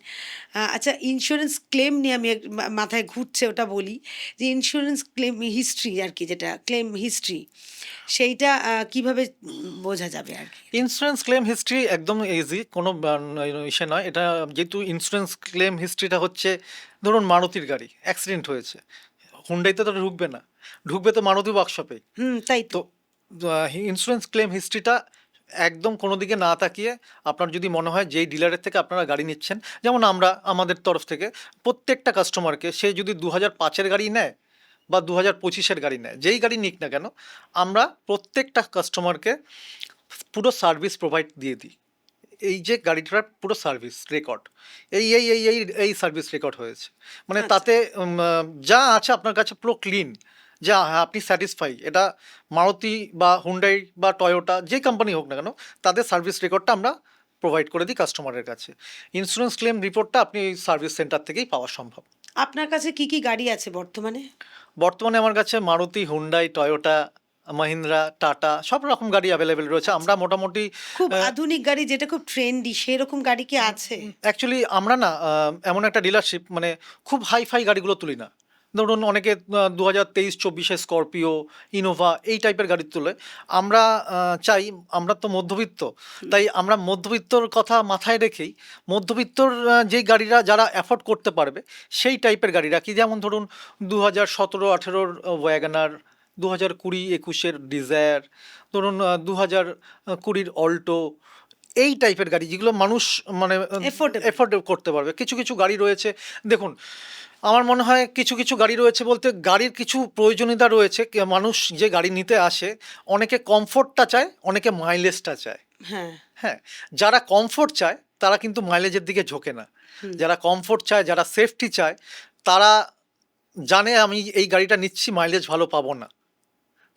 আচ্ছা, ইন্স্যুরেন্স ক্লেম নিয়ে আমি মাথায় ঘুরছে ওটা বলি, যে ইন্স্যুরেন্স ক্লেম হিস্ট্রি আর কি, যেটা ক্লেম হিস্ট্রি, সেইটা কিভাবে বোঝা যাবে আর কি? ইন্স্যুরেন্স ক্লেম হিস্ট্রি একদম ইজি, কোনো ইসে নয় এটা। যেহেতু ইন্স্যুরেন্স ক্লেম হিস্ট্রিটা হচ্ছে, ধরুন মারুতির গাড়ি অ্যাক্সিডেন্ট হয়েছে, হুন্ডাইতে তো ঢুকবে না, ঢুকবে তো মারুতি ওয়ার্কশপে। তাই তো। তো ইন্স্যুরেন্স ক্লেম হিস্ট্রিটা একদম কোনো দিকে না তাকিয়ে, আপনার যদি মনে হয় যেই ডিলারের থেকে আপনারা গাড়ি নিচ্ছেন, যেমন আমাদের তরফ থেকে প্রত্যেকটা কাস্টমারকে, সে যদি 2005-এর গাড়ি নেয় বা 2025-এর গাড়ি নেয়, যেই গাড়ি নিক না কেন, আমরা প্রত্যেকটা কাস্টমারকে পুরো সার্ভিস প্রোভাইড দিয়ে দিই। এই যে গাড়িটার পুরো সার্ভিস রেকর্ড, এই এই এই এই এই সার্ভিস রেকর্ড হয়েছে, মানে আচ্ছা। তাতে যা আছে আপনার কাছে পুরো ক্লিন, যা হ্যাঁ আপনি স্যাটিসফাই। এটা মারুতি বা হুন্ডাই বা টয়োটা, যে কোম্পানি হোক না কেন, তাদের সার্ভিস রেকর্ডটা আমরা প্রোভাইড করে দিই কাস্টমারের কাছে। ইন্স্যুরেন্স ক্লেম রিপোর্টটা আপনি এই সার্ভিস সেন্টার থেকেই পাওয়া সম্ভব। আপনার কাছে কি কি গাড়ি আছে বর্তমানে? বর্তমানে আমার কাছে Maruti, Hyundai, Toyota, Mahindra, tata সব রকম গাড়ি অ্যাভেলেবেল রয়েছে। আমরা মোটামুটি খুব আধুনিক গাড়ি যেটা খুব ট্রেন্ডি, সেরকম গাড়ি কি আছে? অ্যাকচুয়ালি আমরা না এমন একটা ডিলারশিপ, মানে খুব হাই গাড়িগুলো তুলি না। ধরুন অনেকে 2023-24-এ স্করপিও, ইনোভা এই টাইপের গাড়ি তোলে। আমরা চাই, আমরা তো মধ্যবিত্ত, তাই আমরা মধ্যবিত্তর কথা মাথায় রেখেই মধ্যবিত্তর যেই গাড়িরা যারা অ্যাফোর্ড করতে পারবে সেই টাইপের গাড়ি রাখি। যেমন ধরুন 2017-18-র ওয়াগনার, 2020-21-এর ডিজায়ার, ধরুন 2020-এর অল্টো, এই টাইপের গাড়ি যেগুলো মানুষ মানে Affordable. এফোর্ড করতে পারবে। কিছু কিছু গাড়ি রয়েছে, দেখুন আমার মনে হয় কিছু কিছু গাড়ি রয়েছে বলতে, গাড়ির কিছু প্রয়োজনীয়তা রয়েছে। মানুষ যে গাড়ি নিতে আসে, অনেকে কমফোর্টটা চায়, অনেকে মাইলেজটা চায়। হ্যাঁ। হ্যাঁ, যারা কমফোর্ট চায় তারা কিন্তু মাইলেজের দিকে ঝোঁকে না। যারা কমফোর্ট চায়, যারা সেফটি চায়, তারা জানে আমি এই গাড়িটা নিচ্ছি মাইলেজ ভালো পাবো না,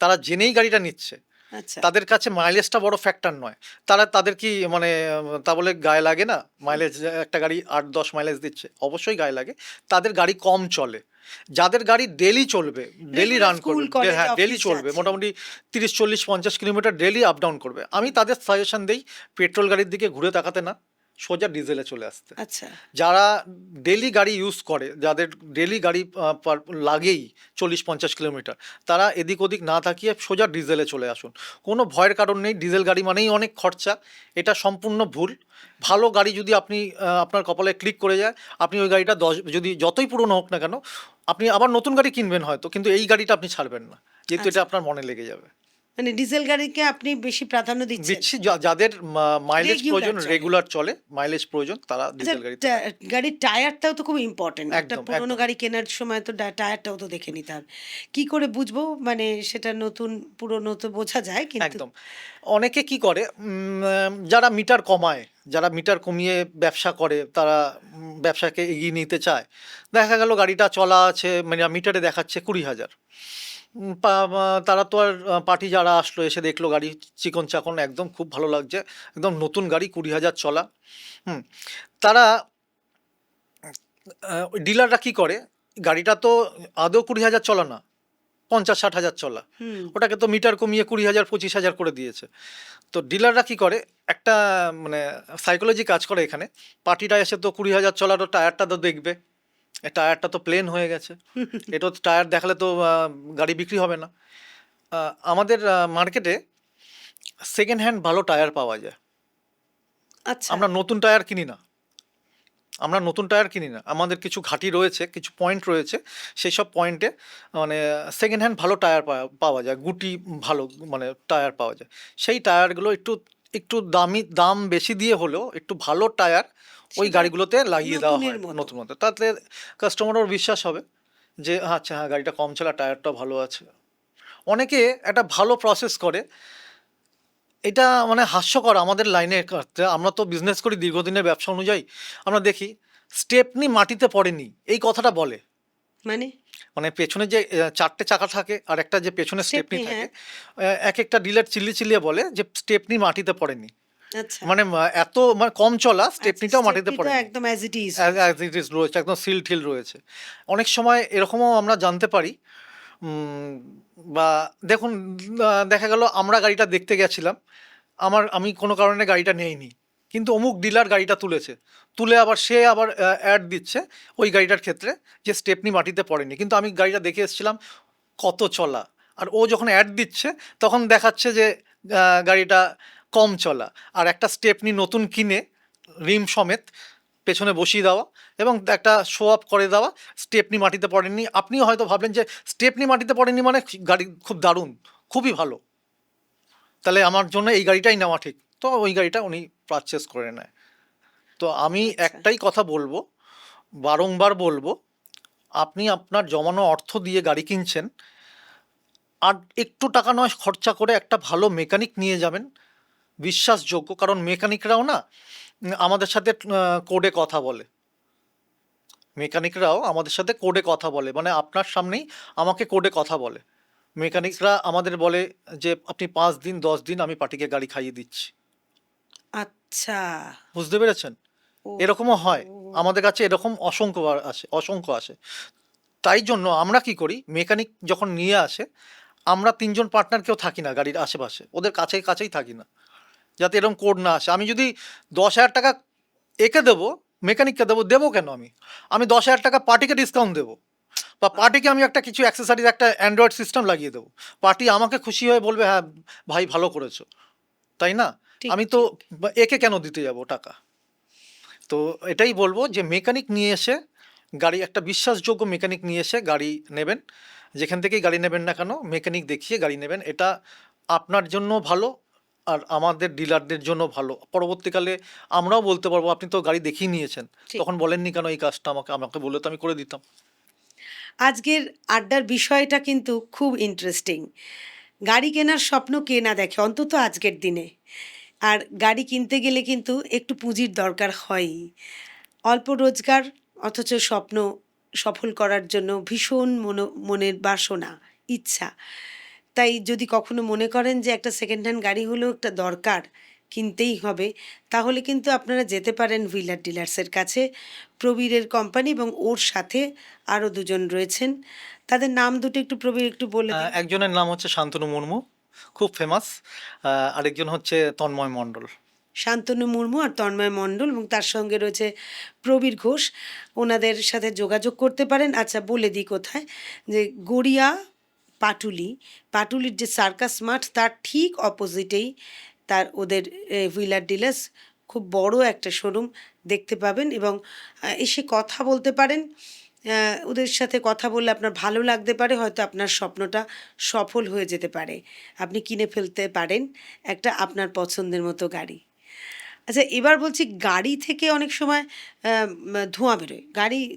তারা জেনেই গাড়িটা নিচ্ছে। আচ্ছা। তাদের কাছে মাইলেজটা বড় ফ্যাক্টর নয়। তাদের কি মানে তা বলে গায়ে লাগে না? মাইলেজ, একটা গাড়ি 8-10 মাইলেজ দিচ্ছে, অবশ্যই গায়ে লাগে। তাদের গাড়ি কম চলে, যাদের গাড়ি ডেলি চলবে, ডেলি রান স্কুল, করবে, কলেজ, হ্যাঁ ডেলি অফিস চলবে, যাচ্ছে। মোটামুটি 30-40-50 কিলোমিটার ডেলি আপ ডাউন করবে, আমি তাদের সাজেশন দিই পেট্রোল গাড়ির দিকে ঘুরে তাকাতে না, সোজা ডিজেলে চলে আসতে। আচ্ছা। যারা ডেলি গাড়ি ইউজ করে, যাদের ডেলি গাড়ি লাগেই 40-50 কিলোমিটার, তারা এদিক ওদিক না তাকিয়ে সোজা ডিজেলে চলে আসুন। কোনো ভয়ের কারণ নেই। ডিজেল গাড়ি মানেই অনেক খরচা, এটা সম্পূর্ণ ভুল। ভালো গাড়ি যদি আপনি আপনার কপালে ক্লিক করে যায়, আপনি ওই গাড়িটা যদি যতই পুরনো হোক না কেন, আপনি আবার নতুন গাড়ি কিনবেন হয়তো, কিন্তু এই গাড়িটা আপনি ছাড়বেন না, যেহেতু এটা আচ্ছা। আপনার মনে লেগে যাবে। মানে ডিজেল গাড়িকে আপনি বেশি প্রাধান্য দিচ্ছেন? দিচ্ছি যাদের মাইলেজ Regular প্রয়োজন, চলে। রেগুলার চলে, মাইলেজ প্রয়োজন, তারা আচ্ছা, ডিজেল গাড়িতে। গাড়ির টায়ারটাও তো খুব ইম্পর্টেন্ট। একটা একদম পুরোনো একদম গাড়ি কেনার সময় তো টায়ারটাও তো দেখে নিতে হবে। কি করে বুঝবো মানে সেটা নতুন পুরোনো তো বোঝা যায়, কিন্তু একদম। অনেকে কি করে, যারা মিটার কমায়, যারা মিটার কমিয়ে ব্যবসা করে, তারা ব্যবসাকে এগিয়ে নিতে চায়। দেখা গেল গাড়িটা চলা আছে, মানে মিটারে দেখাচ্ছে 20,000। তারা তো আর পার্টি যারা আসলো এসে দেখলো গাড়ি চিকন চাকন, একদম খুব ভালো লাগছে, একদম নতুন গাড়ি, 20,000 চলা। হুম তারা ডিলাররা কি করে, গাড়িটা তো আদৌ 20,000 চলা না, 50-60,000 চলা, হুম, ওটাকে তো মিটার কমিয়ে 20,000-25,000 করে দিয়েছে। তো ডিলাররা কি করে, একটা মানে সাইকোলজি কাজ করে এখানে। পার্টিটা এসে তো 20,000 চলার টায়ারটা তো দেখবে, টায়ারটা তো প্লেন হয়ে গেছে, এটা তো টায়ার দেখালে তো গাড়ি বিক্রি হবে না। আমাদের মার্কেটে সেকেন্ড হ্যান্ড ভালো টায়ার পাওয়া যায়। আচ্ছা, আমরা নতুন টায়ার কিনি না, আমরা নতুন টায়ার কিনি না, আমাদের কিছু ঘাঁটি রয়েছে, কিছু পয়েন্ট রয়েছে, সেই সব পয়েন্টে মানে সেকেন্ড হ্যান্ড ভালো টায়ার পাওয়া যায়, গুটি ভালো মানে টায়ার পাওয়া যায়। সেই টায়ারগুলো একটু একটু দাম বেশি দিয়ে হলেও একটু ভালো টায়ার ওই সেটা গাড়িগুলোতে লাগিয়ে দেওয়া হয় নতুনের মতো। নতুন মতো, তাতে কাস্টমারও বিশ্বাস হবে যে আচ্ছা হ্যাঁ গাড়িটা কম চলা, টায়ারটাও ভালো আছে। অনেকে একটা ভালো প্রসেস করে, এটা মানে হাস্যকর আমাদের লাইনে করতে। আমরা তো বিজনেস করি দীর্ঘদিনের ব্যবসা অনুযায়ী, আমরা দেখি স্টেপনি মাটিতে পড়েনি এই কথাটা বলে। মানে মানে পেছনে যে 4টে চাকা থাকে আর একটা যে পেছনে স্টেপনি স্টেপনি, থাকে, হ্যাঁ। এক একটা ডিলার চিল্লিয়ে বলে যে স্টেপনি মাটিতে পড়েনি। আচ্ছা, মানে এত মানে কম চলা আচ্ছা, স্টেপনিটাও মাটিতে স্টেপনিটা পড়েনি, একদম as it is. As it is রয়েছে, একদম সিল ঠিল রয়েছে। অনেক সময় এরকমও আমরা জানতে পারি, উম, বা দেখুন, দেখা গেল আমরা গাড়িটা দেখতে গেছিলাম, আমি কোনো কারণে গাড়িটা নেইনি, কিন্তু অমুক ডিলার গাড়িটা তুলে আবার সে আবার অ্যাড দিচ্ছে ওই গাড়িটার ক্ষেত্রে যে স্টেপনি মাটিতে পড়েনি, কিন্তু আমি গাড়িটা দেখে এসেছিলাম কত চলা, আর ও যখন অ্যাড দিচ্ছে তখন দেখাচ্ছে যে গাড়িটা কম চলা, আর একটা স্টেপনি নতুন কিনে রিম সমেত পেছনে বসিয়ে দেওয়া এবং একটা শো আপ করে দেওয়া, স্টেপনি মাটিতে পড়েনি। আপনিও হয়তো ভাবলেন যে স্টেপনি মাটিতে পড়েনি মানে গাড়ি খুব দারুণ, খুবই ভালো, তাহলে আমার জন্য এই গাড়িটাই নেওয়া ঠিক, তো ওই গাড়িটা উনি পারচেস করে নেয়। তো আমি আচ্ছা, একটাই কথা বলবো, বারংবার বলবো, আপনি আপনার জমানো অর্থ দিয়ে গাড়ি কিনছেন, আর একটু টাকা নয় খরচা করে একটা ভালো মেকানিক নিয়ে যাবেন, বিশ্বাসযোগ্য, কারণ মেকানিকরাও না আমাদের সাথে কোডে কথা বলে, মেকানিকরাও আমাদের সাথে কোডে কথা বলে, মানে আপনার সামনেই আমাকে কোডে কথা বলে। মেকানিকরা আমাদের বলে যে আপনি 5 দিন 10 দিন আমি পার্টিকে গাড়ি খাইয়ে দিচ্ছি। আচ্ছা। বুঝতে পেরেছেন? ও, এরকমও হয়, ও, আমাদের কাছে এরকম অসংখ্য আসে। তাই জন্য আমরা কি করি, মেকানিক যখন নিয়ে আসে, আমরা 3জন পার্টনার কেউ থাকি না গাড়ির আশেপাশে, ওদের কাছেই থাকি না, যাতে এরকম কোড না আসে। আমি যদি 10,000 টাকা একে দেবো, মেকানিককে দেবো কেন, আমি 10,000 টাকা পার্টিকে ডিসকাউন্ট দেবো, বা পার্টিকে আমি একটা কিছু অ্যাক্সেসরিজ, একটা অ্যান্ড্রয়েড সিস্টেম লাগিয়ে দেবো, পার্টি আমাকে খুশি হয়ে বলবে হ্যাঁ ভাই ভালো করেছো, তাই না? ঠিক, আমি তো ঠিক। একে কেন দিতে যাব টাকা? তো এটাই বলবো যে মেকানিক নিয়ে এসে গাড়ি, একটা বিশ্বাসযোগ্য মেকানিক নিয়ে এসে গাড়ি নেবেন, যেখান থেকেই গাড়ি নেবেন না কেন মেকানিক দেখিয়ে গাড়ি নেবেন, এটা আপনার জন্য ভালো, আর আমাদের ডিলারদের জন্য ভালো। পরবর্তীকালে আমরাও বলতে পারবো আপনি তো গাড়ি দেখিয়ে নিয়েছেন, ঠিক। তখন বলেননি কেন এই কাজটা, আমাকে বললে তো আমি করে দিতাম। আজকের আড্ডার বিষয়টা কিন্তু খুব ইন্টারেস্টিং। গাড়ি কেনার স্বপ্ন কে না দেখে, অন্তত আজকের দিনে। আর গাড়ি কিনতে গেলে কিন্তু একটু পুঁজির দরকার হয়ই। অল্প রোজগার, অথচ স্বপ্ন সফল করার জন্য ভীষণ মনের বাসনা, ইচ্ছা। তাই যদি কখনো মনে করেন যে একটা সেকেন্ড হ্যান্ড গাড়ি হলেও একটা দরকার, কিনতেই হবে, তাহলে কিন্তু আপনারা যেতে পারেন হুইলার ডিলার্সের কাছে। প্রবীরের কোম্পানি এবং ওর সাথে আরও দুজন রয়েছেন। তাদের নাম দুটো একটু প্রবীর একটু বলে দিন। একজনের নাম হচ্ছে শান্তনু মুর্মু, খুব ফেমাস, আরেকজন হচ্ছে তন্ময় মণ্ডল। শান্তনু মুর্মু আর তন্ময় মণ্ডল, এবং তার সঙ্গে রয়েছে প্রবীর ঘোষ। ওনাদের সাথে যোগাযোগ করতে পারেন। আচ্ছা, বলে দিই কোথায়, যে গড়িয়া পাটুলির যে সার্কাস মাঠ তার ঠিক অপোজিটেই ওদের হুইলার ডিলার্স, খুব বড় একটা শোরুম দেখতে পাবেন, এবং এসে কথা বলতে পারেন। ওদের সাথে কথা বললে আপনার ভালো লাগতে পারে, হয়তো আপনার স্বপ্নটা সফল হয়ে যেতে পারে, আপনি কিনে ফেলতে পারেন একটা আপনার পছন্দের মতো গাড়ি। আচ্ছা, এবার বলছি, গাড়ি থেকে অনেক সময় ধোঁয়া বেরোয়,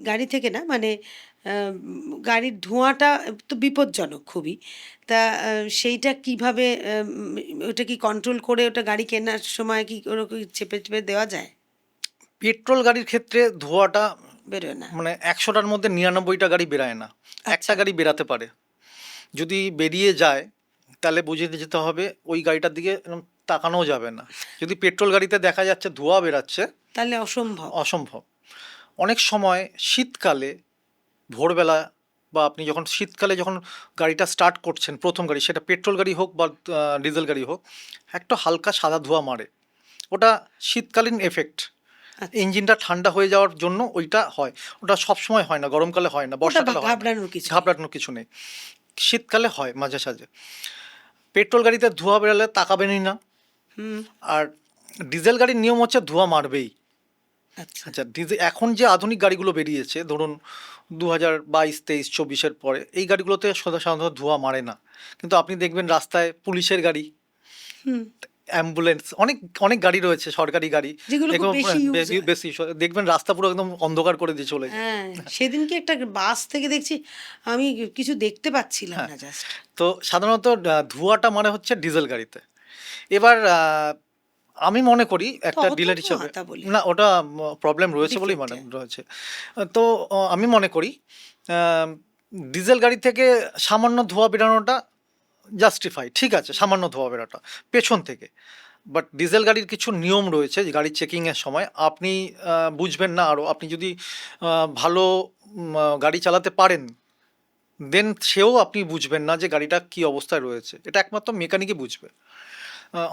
গাড়ি থেকে না, মানে গাড়ির ধোঁয়াটা তো বিপজ্জনক খুবই। তা সেইটা কিভাবে, ওটা কি কন্ট্রোল করে, ওটা গাড়ি কেনার সময় কি ওরকম চেপে চেপে দেওয়া যায়? পেট্রোল গাড়ির ক্ষেত্রে ধোঁয়াটা বেরোয় না? মানে 100টার মধ্যে 99টা গাড়ি বেরায় না, একটা আচ্ছা। গাড়ি বেরাতে পারে। যদি বেরিয়ে যায় তাহলে বুঝে যেতে হবে ওই গাড়িটার দিকে এরম তাকানোও যাবে না। যদি পেট্রোল গাড়িতে দেখা যাচ্ছে ধোঁয়া বেরাচ্ছে, তাহলে অসম্ভব। অসম্ভব। অনেক সময় শীতকালে ভোরবেলা বা আপনি যখন শীতকালে যখন গাড়িটা স্টার্ট করছেন, প্রথম গাড়ি, সেটা পেট্রোল গাড়ি হোক বা ডিজেল গাড়ি হোক, একটা হালকা সাদা ধোঁয়া মারে। ওটা শীতকালীন এফেক্ট। আচ্ছা, ইঞ্জিনটা ঠান্ডা হয়ে যাওয়ার জন্য ওইটা হয়। ওটা সবসময় হয় না, গরমকালে হয় না, ওটা বর্ষাকালে হয় না। ঘাবড়ানোর কিছু নেই। ঘাবড়ানোর কিছু নেই, শীতকালে হয় মাঝে সাঝে। পেট্রোল গাড়িতে ধোঁয়া বেরোলে তাকাবেনই না। হুম। আর ডিজেল গাড়ির নিয়ম হচ্ছে ধোঁয়া মারবেই। আচ্ছা। আচ্ছা, এখন যে আধুনিক গাড়িগুলো বেরিয়েছে, ধরুন 2022, 23, 24-এর পরে, এই গাড়িগুলোতে সাধারণত ধোঁয়া মারে না। কিন্তু আপনি দেখবেন রাস্তায় পুলিশের গাড়ি, হুম। অ্যাম্বুলেন্স, অনেক অনেক গাড়ি রয়েছে, সরকারি গাড়ি, যেগুলো খুব এগুলো বেশি ইউজ হয়। বেশি দেখবেন রাস্তা পুরো একদম অন্ধকার করে দিয়ে চলে যায়। হ্যাঁ, সেদিনকে একটা বাস থেকে দেখছি, আমি কিছু দেখতে পাচ্ছিলাম হ্যাঁ, না জাস্ট। তো সাধারণত ধোঁয়াটা মানে হচ্ছে ডিজেল গাড়িতে। এবার আমি মনে করি তো একটা অত ডিলার ধোঁয়া হিসাবে, তা বলে? না ওটা প্রবলেম রয়েছে বলেই Defect মানে এ। রয়েছে। তো আমি মনে করি আহ, ডিজেল গাড়ি থেকে সামান্য ধোঁয়া বেরানোটা জাস্টিফাই, ঠিক আছে, সামান্য ধোঁয়া বেরোটা পেছন থেকে। বাট ডিজেল গাড়ির কিছু নিয়ম রয়েছে, যে গাড়ি চেকিংয়ের সময় আপনি বুঝবেন না, আরও আপনি যদি ভালো গাড়ি চালাতে পারেন, দেন সেও আপনি বুঝবেন না যে গাড়িটা কী অবস্থায় রয়েছে। এটা একমাত্র মেকানিকই বুঝবে।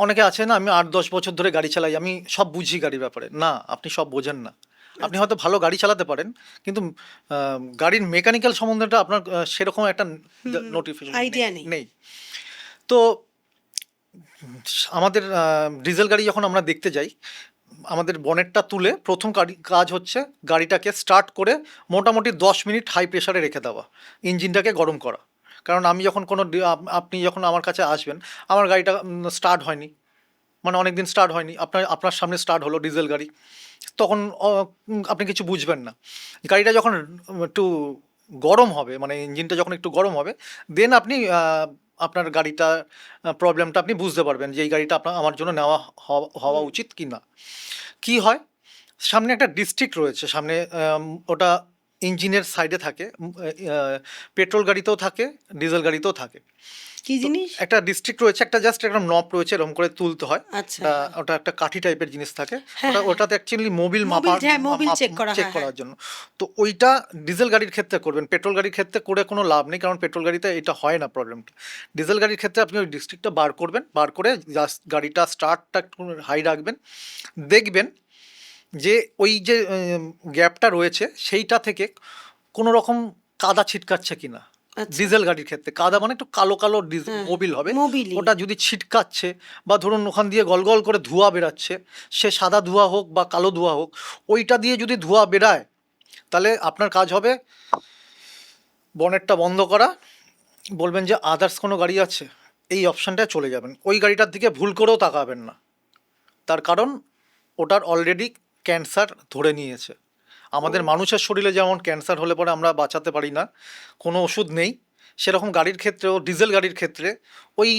অনেকে আছে না, আমি 8-10 বছর ধরে গাড়ি চালাই, আমি সব বুঝি গাড়ির ব্যাপারে। না, আপনি সব বোঝেন না। আপনি আচ্ছা। হয়তো ভালো গাড়ি চালাতে পারেন, কিন্তু গাড়ির মেকানিক্যাল সম্বন্ধেটা আপনার সেরকম একটা নোটিফিকেশন আইডিয়া নেই। নেই। তো আমাদের ডিজেল গাড়ি যখন আমরা দেখতে যাই, আমাদের বনেটটা তুলে প্রথম কাজ হচ্ছে গাড়িটাকে স্টার্ট করে মোটামুটি 10 মিনিট হাই প্রেশারে রেখে দেওয়া, ইঞ্জিনটাকে গরম করা। কারণ আমি যখন আপনি যখন আমার কাছে আসবেন, আমার গাড়িটা স্টার্ট হয়নি, মানে অনেক দিন স্টার্ট হয়নি, আপনার সামনে স্টার্ট হলো ডিজেল গাড়ি, তখন আপনি কিছু বুঝবেন না। গাড়িটা যখন একটু গরম হবে, মানে ইঞ্জিনটা যখন একটু গরম হবে, দেন আপনি আপনার গাড়িটা প্রবলেমটা আপনি বুঝতে পারবেন যে এই গাড়িটা আমার জন্য নেওয়া হওয়া উচিত কি না। কী হয়, সামনে একটা ডিস্ট্রিক্ট রয়েছে, সামনে ওটা ইঞ্জিনের সাইডে থাকে, পেট্রোল গাড়িতেও থাকে, ডিজেল গাড়িতেও থাকে। কি তো জিনিস? একটা ডিস্ট্রিক্ট রয়েছে, একটা জাস্ট একটা নব রয়েছে, এরকম করে তুলতে হয়। আচ্ছা। ওটা একটা কাঠি টাইপের জিনিস থাকে। হ্যাঁ, হ্যাঁ। ওটাতে অ্যাকচুয়ালি মোবিল মোবিল চেক করা চেক হয়, হ্যাঁ। করার জন্য। তো ওইটা ডিজেল গাড়ির ক্ষেত্রে করবেন, পেট্রোল গাড়ির ক্ষেত্রে করে কোনো লাভ নেই, কারণ পেট্রোল গাড়িতে এটা হয় না প্রবলেমটা। ডিজেল গাড়ির ক্ষেত্রে আপনি ওই ডিস্ট্রিক্টটা বার করবেন, বার করে জাস্ট গাড়িটা স্টার্টটা একটু হাই রাখবেন, দেখবেন যে ওই যে গ্যাপটা রয়েছে সেইটা থেকে কোনো রকম কাদা ছিটকাচ্ছে কিনা। আচ্ছা। ডিজেল গাড়ির ক্ষেত্রে কাদা মানে একটু কালো কালো হ্যাঁ, মোবিল হবে, মোবিলই। ওটা যদি ছিটকাচ্ছে বা ধরুন ওখান দিয়ে গল গল করে ধোঁয়া বেরাচ্ছে, সে সাদা ধোঁয়া হোক বা কালো ধোঁয়া হোক, ওইটা দিয়ে যদি ধোঁয়া বেরায়, তাহলে আপনার কাজ হবে বনেটটা বন্ধ করা, বলবেন যে আদার্স কোনো গাড়ি আছে, এই অপশানটায় চলে যাবেন, ওই গাড়িটার দিকে ভুল করেও তাকাবেন না। তার কারণ ওটার অলরেডি ক্যান্সার ধরে নিয়েছে। আমাদের মানুষের শরীরে যেমন ক্যান্সার হলে পরে আমরা বাঁচাতে পারি না, কোনো ওষুধ নেই, সেরকম গাড়ির ক্ষেত্রেও, ডিজেল গাড়ির ক্ষেত্রে ওই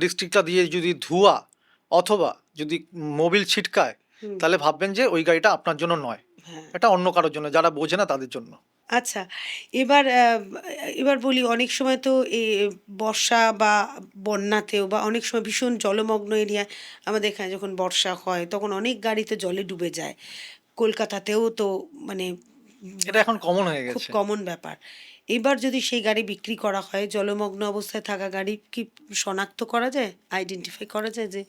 ডিস্ট্রিক্টটা দিয়ে যদি ধোঁয়া অথবা যদি মোবিল ছিটকায়, তাহলে ভাববেন যে ওই গাড়িটা আপনার জন্য নয়, হ্যাঁ। এটা অন্য কারোর জন্য, যারা বোঝে না তাদের জন্য। আচ্ছা, এবার এবার বলি, অনেক সময় তো বর্ষা বা বন্যাতেও, বা অনেক সময় ভীষণ জলমগ্ন এরিয়ায় আমাদের এখানে যখন বর্ষা হয়, তখন অনেক গাড়িতে জলে ডুবে যায়। কলকাতাতেও তো, মানে এটা এখন কমন হয়ে খুব গেছে। কমন ব্যাপার। এবার যদি সেই গাড়ি বিক্রি করা হয়, জলমগ্ন অবস্থায় থাকা গাড়ি কি শনাক্ত করা যায়, আইডেন্টিফাই করা যায় যে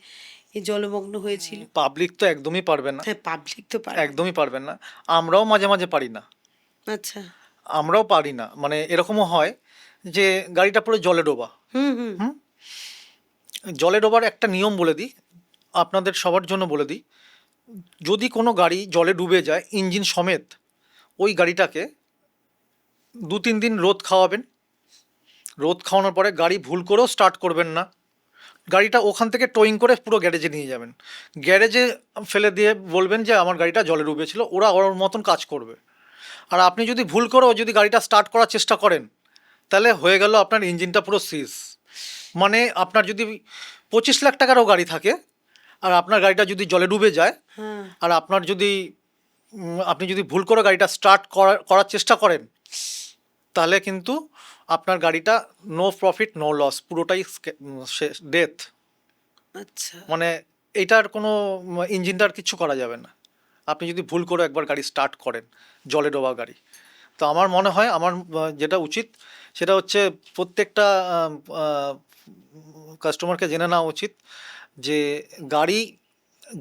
এই জলমগ্ন হয়েছিল? পাবলিক তো একদমই পারবে না, হ্যাঁ, পাবলিক তো পারে। একদমই পারবেন না। আমরাও মাঝে মাঝে পারি না, আচ্ছা। আমরাও পারি না, মানে এরকমও হয় যে গাড়িটা পুরো জলে ডোবা। হুম হুম। হুম। জলে ডোবার একটা নিয়ম বলে দিই, আপনাদের সবার জন্য বলে দিই। যদি কোনো গাড়ি জলে ডুবে যায় ইঞ্জিন সমেত, ওই গাড়িটাকে 2-3 দিন রোদ খাওয়াবেন। রোদ খাওয়ানোর পরে গাড়ি ভুল করেও স্টার্ট করবেন না, গাড়িটা ওখান থেকে টোয়িং করে পুরো গ্যারেজে নিয়ে যাবেন। গ্যারেজে ফেলে দিয়ে বলবেন যে আমার গাড়িটা জলে ডুবেছিল, ওরা ওর মতন কাজ করবে। আর আপনি যদি ভুল করেও যদি গাড়িটা স্টার্ট করার চেষ্টা করেন, তাহলে হয়ে গেল আপনার ইঞ্জিনটা পুরো সিজ। মানে আপনার যদি 25 লাখ টাকারও গাড়ি থাকে আর আপনার গাড়িটা যদি জলে ডুবে যায়, হ্যাঁ। আর আপনার যদি আপনি যদি ভুল করে গাড়িটা স্টার্ট করার চেষ্টা করেন, তাহলে কিন্তু আপনার গাড়িটা নো প্রফিট নো লস, পুরোটাই ডেথ। আচ্ছা। মানে এইটার কোনো ইঞ্জিনটার কিছু করা যাবে না আপনি যদি ভুল করে একবার গাড়ি স্টার্ট করেন, জলে ডোবা গাড়ি। তো আমার মনে হয় আমার যেটা উচিত সেটা হচ্ছে প্রত্যেকটা কাস্টমারকে জেনে নেওয়া উচিত যে গাড়ি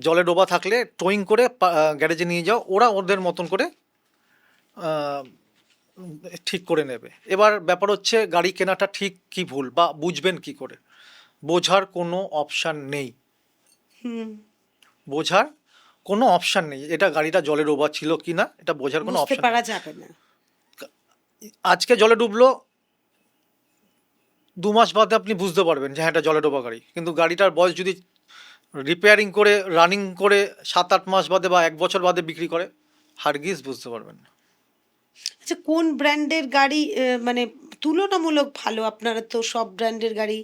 জলে ডোবা থাকলে টোয়িং করে গ্যারেজে নিয়ে যাও, ওরা ওদের মতন করে আহ, ঠিক করে নেবে। এবার ব্যাপার হচ্ছে গাড়ি কেনাটা ঠিক কি ভুল বা বুঝবেন কি করে, বোঝার কোনো অপশান নেই। হুম। বোঝার কোনো অপশান নেই, এটা গাড়িটা জলে ডোবা ছিল কি না এটা বোঝার কোনো বুঝতে অপশান পারা নেই। যাবে না। আজকে জলে ডুবলো, 2 মাস বাদে আপনি বুঝতে পারবেন যে হ্যাঁ এটা জলে ডোবা গাড়ি। কিন্তু গাড়িটার বয়স যদি রিপেয়ারিং করে রানিং করে 7-8 মাস বাদে বা 1 বছর বাদে বিক্রি করে, হারগিজ বুঝতে পারবেন না। আচ্ছা, কোন ব্র্যান্ডের গাড়ি মানে তুলনামূলক ভালো? আপনারা তো সব ব্র্যান্ডের গাড়ি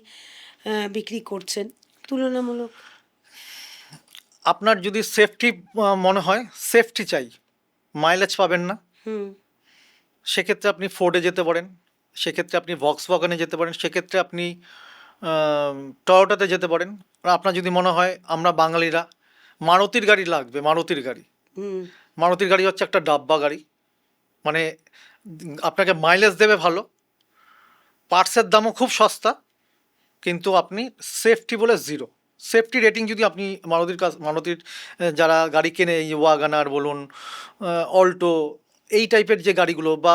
বিক্রি করছেন, তুলনামূলক। আপনার যদি সেফটি মনে হয়, সেফটি চাই, মাইলেজ পাবেন না, হুম। সেক্ষেত্রে আপনি ফোর্ডে যেতে পারেন, সেক্ষেত্রে আপনি ভক্সওয়াগনে যেতে পারেন, সেক্ষেত্রে আপনি টয়োটাতে যেতে পারেন। আর আপনার যদি মনে হয় আমরা বাঙালিরা মারুতির গাড়ি লাগবে, মারুতির গাড়ি, হুম। মারুতির গাড়ি হচ্ছে একটা ডাব্বা গাড়ি, মানে আপনাকে মাইলেজ দেবে ভালো, পার্টসের দামও খুব সস্তা, কিন্তু আপনি সেফটি বলে জিরো। সেফটি রেটিং যদি আপনি মারুতির যারা গাড়ি কেনে, এই ওয়াগানার বলুন, অল্টো, এই টাইপের যে গাড়িগুলো, বা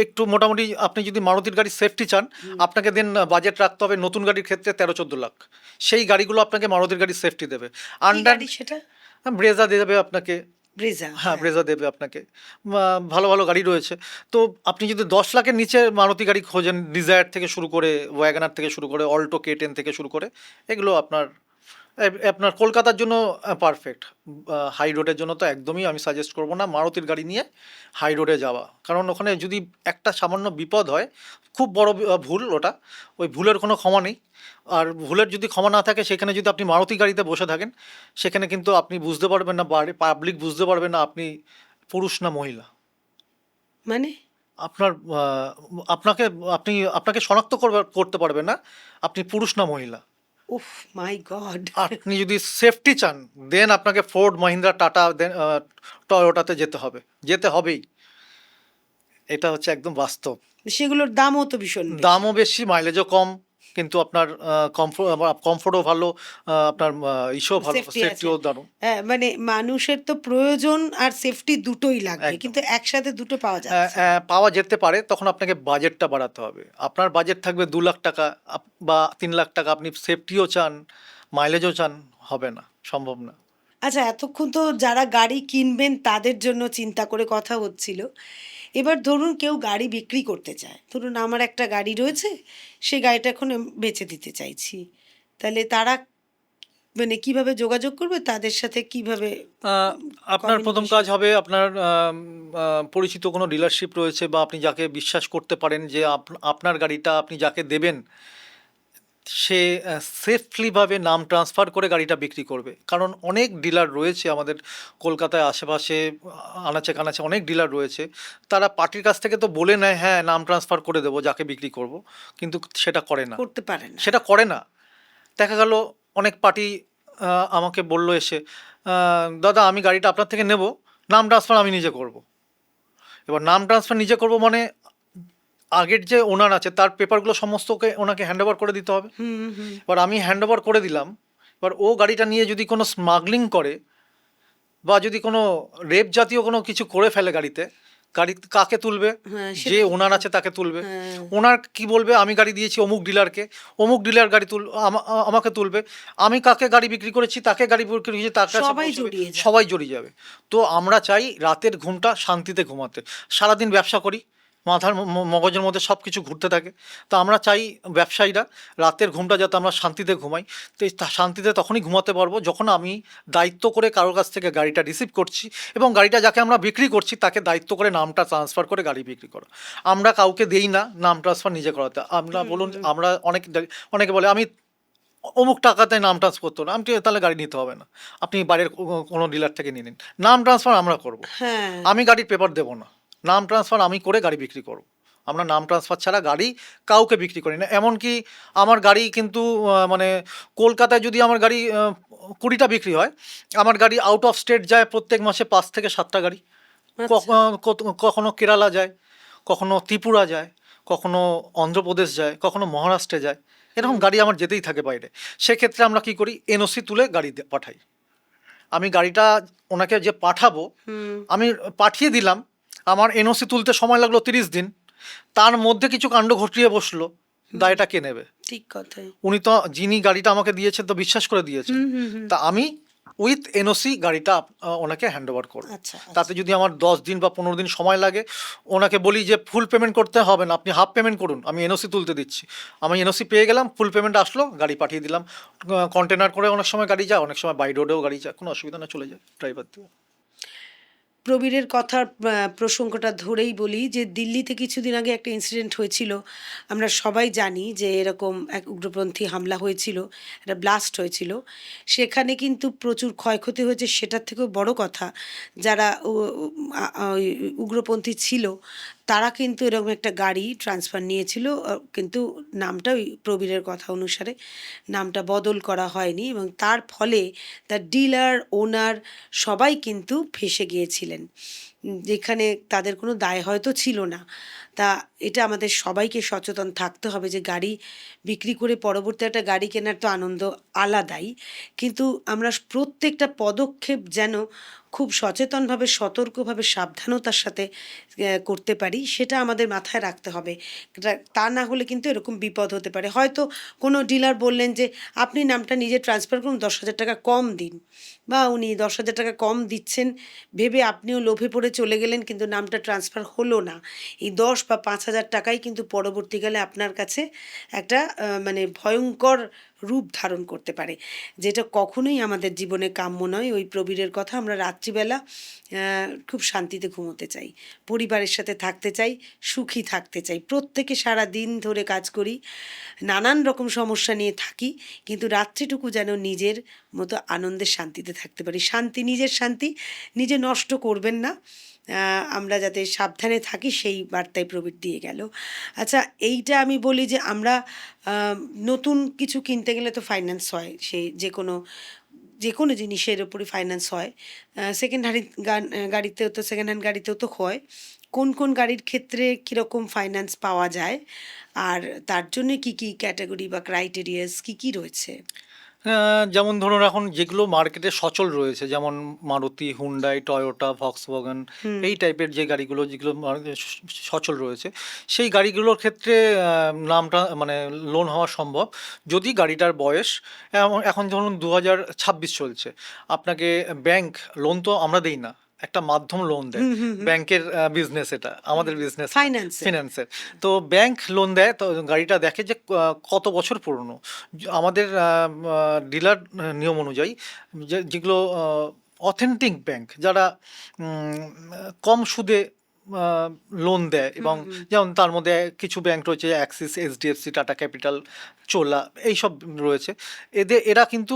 একটু মোটামুটি আপনি যদি মারুতির গাড়ি সেফটি চান, আপনাকে দেন বাজেট রাখতে হবে নতুন গাড়ির ক্ষেত্রে 13-14 লাখ। সেই গাড়িগুলো আপনাকে মারুতির গাড়ি সেফটি দেবে। কি আন্ডার গাড়ি সেটা? ব্রেজা দেবে আপনাকে, ব্রেজা, হ্যাঁ হ্যাঁ। ব্রেজা দেবে আপনাকে। ভালো ভালো গাড়ি রয়েছে। তো আপনি যদি 10 লাখের নিচে মারুতি গাড়ি খোঁজেন, ডিজায়ার থেকে শুরু করে, ওয়াগনার থেকে শুরু করে, অল্টো K10 থেকে শুরু করে, এগুলো আপনার কলকাতার জন্য পারফেক্ট। হাই রোডের জন্য তো একদমই আমি সাজেস্ট করবো না মারুতির গাড়ি নিয়ে হাই রোডে যাওয়া, কারণ ওখানে যদি একটা সামান্য বিপদ হয়, খুব বড় ভুল ওটা, ওই ভুলের কোনো ক্ষমা নেই। আর ভুলের যদি ক্ষমা না থাকে, সেখানে যদি আপনি মারুতি গাড়িতে বসে থাকেন, সেখানে কিন্তু আপনি বুঝতে পারবেন না, পাবলিক বুঝতে পারবে না আপনি পুরুষ না মহিলা। মানে? আপনার আপনাকে আপনাকে শনাক্ত করতে পারবে না আপনি পুরুষ না মহিলা। উফ, মাই গড! আপনি যদি সেফটি চান, দেন আপনাকে ফোর্ড, মহিন্দ্রা, টাটা, দেন টয়োটাতে যেতে হবেই। এটা হচ্ছে একদম বাস্তব। সেগুলোর দামও তো ভীষণ বেশি। দামও বেশি, মাইলেজও কম, কিন্তু আপনার কমফোর্টও ভালো, আপনার ইসেও ভালো, সেফটি আছে। সেফটিও দারুণ। হ্যাঁ, মানে মানুষের তো প্রয়োজন আর সেফটি দুটোই লাগবে, একদম। কিন্তু একসাথে দুটো পাওয়া যাচ্ছে না। পাওয়া যেতে পারে, তখন আপনাকে বাজেটটা বাড়াতে হবে। আপনার বাজেট থাকবে 2 লাখ টাকা বা 3 লাখ টাকা, আপনি সেফটিও চান, মাইলেজও চান, হবে না, সম্ভব না। আচ্ছা, এতক্ষণ তো যারা গাড়ি কিনবেন তাদের জন্য চিন্তা করে কথা হচ্ছিল। এবার ধরুন কেউ গাড়ি বিক্রি করতে চায়, ধরুন আমার একটা গাড়ি রয়েছে, সেই গাড়িটা এখন আমি বেচে দিতে চাইছি, তাহলে তারা মানে কিভাবে যোগাযোগ করবে, তাদের সাথে কিভাবে? আহ, আপনার প্রথম communication? কাজ হবে, আপনার পরিচিত কোনো ডিলারশিপ রয়েছে বা আপনি যাকে বিশ্বাস করতে পারেন যে আপনার গাড়িটা আপনি যাকে দেবেন সে সেফলিভাবে নাম ট্রান্সফার করে গাড়িটা বিক্রি করবে। কারণ অনেক ডিলার রয়েছে আমাদের কলকাতায় আশেপাশে, আনাচে কানাচে অনেক ডিলার রয়েছে, তারা পার্টির কাছ থেকে তো বলে নেয় হ্যাঁ নাম ট্রান্সফার করে দেবো যাকে বিক্রি করব, কিন্তু সেটা করে না, করতে পারে না। সেটা করে না। দেখা গেল অনেক পার্টি আমাকে বললো এসে, দাদা আমি গাড়িটা আপনার থেকে নেব, নাম ট্রান্সফার আমি নিজে করব। এবার নাম ট্রান্সফার নিজে করব মানে আগের যে ওনার আছে তার পেপারগুলো সমস্ত ওনাকে হ্যান্ড ওভার করে দিতে হবে। হুম হুম। এবার আমি হ্যান্ড ওভার করে দিলাম, এবার ও গাড়িটা নিয়ে যদি কোনো স্মাগলিং করে বা যদি কোনো রেপ জাতীয় কোনো কিছু করে ফেলে গাড়িতে, গাড়ি কাকে তুলবে? হ্যাঁ, যে সেটাই ওনার তো। আছে তাকে তুলবে। হ্যাঁ, ওনার কি বলবে? আমি গাড়ি দিয়েছি অমুক ডিলারকে, অমুক ডিলার গাড়ি আমাকে তুলবে। আমি কাকে গাড়ি বিক্রি করেছি, তাকে গাড়ি বিক্রি করেছি, তার কাছে সবাই পৌঁছাবে, জড়িয়ে যায়। সবাই জড়িয়ে যাবে। তো আমরা চাই রাতের ঘুমটা শান্তিতে ঘুমাতে। সারাদিন ব্যবসা করি, মাথার মগজের মধ্যে সব কিছু ঘুরতে থাকে। তো আমরা চাই ব্যবসায়ীরা রাতের ঘুমটা যাতে আমরা শান্তিতে ঘুমাই। তো এই শান্তিতে তখনই ঘুমাতে পারবো যখন আমি দায়িত্ব করে কারোর কাছ থেকে গাড়িটা রিসিভ করছি, এবং গাড়িটা যাকে আমরা বিক্রি করছি তাকে দায়িত্ব করে নামটা ট্রান্সফার করে গাড়ি বিক্রি করা। আমরা কাউকে দেই না নাম ট্রান্সফার নিজে করাতে। আমরা বলুন, আমরা অনেকে বলে আমি অমুক টাকাতে নাম ট্রান্সফার করতো না। আমি ঠিক আছে, তাহলে গাড়ি নিতে হবে না, আপনি বাইরের কোনো ডিলার থেকে নিয়ে নিন। নাম ট্রান্সফার আমরা করব, হ্যাঁ, আমি গাড়ির পেপার দেবো না। নাম ট্রান্সফার আমি করে গাড়ি বিক্রি করব। আমরা নাম ট্রান্সফার ছাড়া গাড়ি কাউকে বিক্রি করি না। এমনকি আমার গাড়ি কিন্তু মানে কলকাতায় যদি আমার গাড়ি 20টা বিক্রি হয়, আমার গাড়ি আউট অফ স্টেট যায় প্রত্যেক মাসে 5 থেকে 7টা গাড়ি। আচ্ছা। কখনো কেরালা যায়, কখনো ত্রিপুরা যায়, কখনো অন্ধ্রপ্রদেশ যায়, কখনো মহারাষ্ট্রে যায়। এরকম গাড়ি আমার যেতেই থাকে বাইরে। সেক্ষেত্রে আমরা কি করি? এনওসি তুলে গাড়ি পাঠাই। আমি গাড়িটা ওনাকে যে পাঠাবো, আমি পাঠিয়ে দিলাম, আমার এনওসি তুলতে সময় লাগলো 30 দিন, তার মধ্যে কিছু কাণ্ড ঘটিয়ে বসলো, দায়টা কে নেবে? ঠিক কথাই। উনি তো, যিনি গাড়িটা আমাকে দিয়েছেন তো বিশ্বাস করে দিয়েছেন। তা আমি উইথ এনওসি গাড়িটা ওনাকে হ্যান্ড ওভার করবো। আচ্ছা, তাতে যদি আমার 10 দিন বা 15 দিন সময় লাগে, ওনাকে বলি যে ফুল পেমেন্ট করতে হবে না, আপনি হাফ পেমেন্ট করুন, আমি এনওসি তুলতে দিচ্ছি। আমি এনওসি পেয়ে গেলাম, ফুল পেমেন্ট আসলো, গাড়ি পাঠিয়ে দিলাম। কন্টেনার করে অনেক সময় গাড়ি যায়, অনেক সময় বাই রোডেও গাড়ি যায়, কোনো অসুবিধা না, চলে যায় ড্রাইভার দিয়ে। প্রবীরের কথার প্রসঙ্গটা ধরেই বলি যে দিল্লিতে কিছুদিন আগে একটা ইনসিডেন্ট হয়েছিল। আমরা সবাই জানি যে এরকম এক উগ্রপন্থী হামলা হয়েছিল, একটা ব্লাস্ট হয়েছিল। সেখানে কিন্তু প্রচুর ক্ষয়ক্ষতি হয়েছে। সেটার থেকেও বড় কথা, যারা ওই উগ্রপন্থী ছিল তারা কিন্তু এরকম একটা গাড়ি ট্রান্সফার নিয়েছিল, কিন্তু নামটা ওই প্রবীরের কথা অনুসারে নামটা বদল করা হয়নি, এবং তার ফলে তার ডিলার, ওনার সবাই কিন্তু ফেঁসে গিয়েছিলেন, যেখানে তাদের কোনো দায় হয়তো ছিল না। তা এটা আমাদের সবাইকে সচেতন থাকতে হবে যে গাড়ি বিক্রি করে পরবর্তী একটা গাড়ি কেনার তো আনন্দ আলাদাই, কিন্তু আমরা প্রত্যেকটা পদক্ষেপ যেন খুব সচেতনভাবে, সতর্কভাবে, সাবধানতার সাথে করতে পারি, সেটা আমাদের মাথায় রাখতে হবে। তা না হলে কিন্তু এরকম বিপদ হতে পারে। হয়তো কোনো ডিলার বললেন যে আপনি নামটা নিজে ট্রান্সফার করুন, 10,000 টাকা কম দিন, বা উনি 10,000 টাকা কম দিচ্ছেন ভেবে আপনিও লোভে পড়ে চলে গেলেন, কিন্তু নামটা ট্রান্সফার হলো না। এই 10 বা 5,000 টাকাই কিন্তু পরবর্তীকালে আপনার কাছে একটা মানে ভয়ঙ্কর রূপ ধারণ করতে পারে, যেটা কখনোই আমাদের জীবনে কাম্য নয়। ওই প্রবীরের কথা, আমরা রাত্রিবেলা খুব শান্তিতে ঘুমোতে চাই, পরিবারের সাথে থাকতে চাই, সুখী থাকতে চাই। প্রত্যেকে সারা দিন ধরে কাজ করি, নানান রকম সমস্যা নিয়ে থাকি, কিন্তু রাত্রিটুকু যেন নিজের মতো আনন্দের শান্তিতে থাকতে পারি। শান্তি, নিজের শান্তি নিজে নষ্ট করবেন না। আমরা যাতে সাবধানে থাকি সেই বার্তায় প্রবীর দিয়ে গেল। আচ্ছা, এইটা আমি বলি যে আমরা নতুন কিছু কিনতে গেলে তো ফাইন্যান্স হয়, সেই যে কোনো জিনিসের ওপরই ফাইন্যান্স হয়। সেকেন্ড গাড়িতেও তো, সেকেন্ড হ্যান্ড গাড়িতেও তো হয়। কোন কোন গাড়ির ক্ষেত্রে কীরকম ফাইন্যান্স পাওয়া যায়, আর তার জন্য কি কি ক্যাটাগরি বা ক্রাইটেরিয়াস কি কি রয়েছে? যেমন ধরুন, এখন যেগুলো মার্কেটে সচল রয়েছে, যেমন মারুতি, হুন্ডাই, টয়োটা, ভক্সওয়াগন, এই টাইপের যে গাড়িগুলো যেগুলো সচল রয়েছে, সেই গাড়িগুলোর ক্ষেত্রে নামটা মানে লোন হওয়া সম্ভব যদি গাড়িটার বয়স, এখন ধরুন 2026 চলছে, আপনাকে ব্যাংক লোন তো আমরা দেই না, একটা মাধ্যম লোন দেয়। ব্যাংকের বিজনেস, এটা আমাদের বিজনেস ফাইন্যান্সে। ফিনান্সের। তো ব্যাংক লোন দেয়, তো গাড়িটা দেখে যে কত বছর পুরনো। আমাদের ডিলার নিয়ম অনুযায়ী যেগুলো অথেন্টিক ব্যাংক, যারা কম সুদে লোন দেয়, এবং যেমন তার মধ্যে কিছু ব্যাংক রয়েছে, অ্যাক্সিস, এইচডিএফসি, টাটা ক্যাপিটাল, চোলা, এইসব রয়েছে। এরা কিন্তু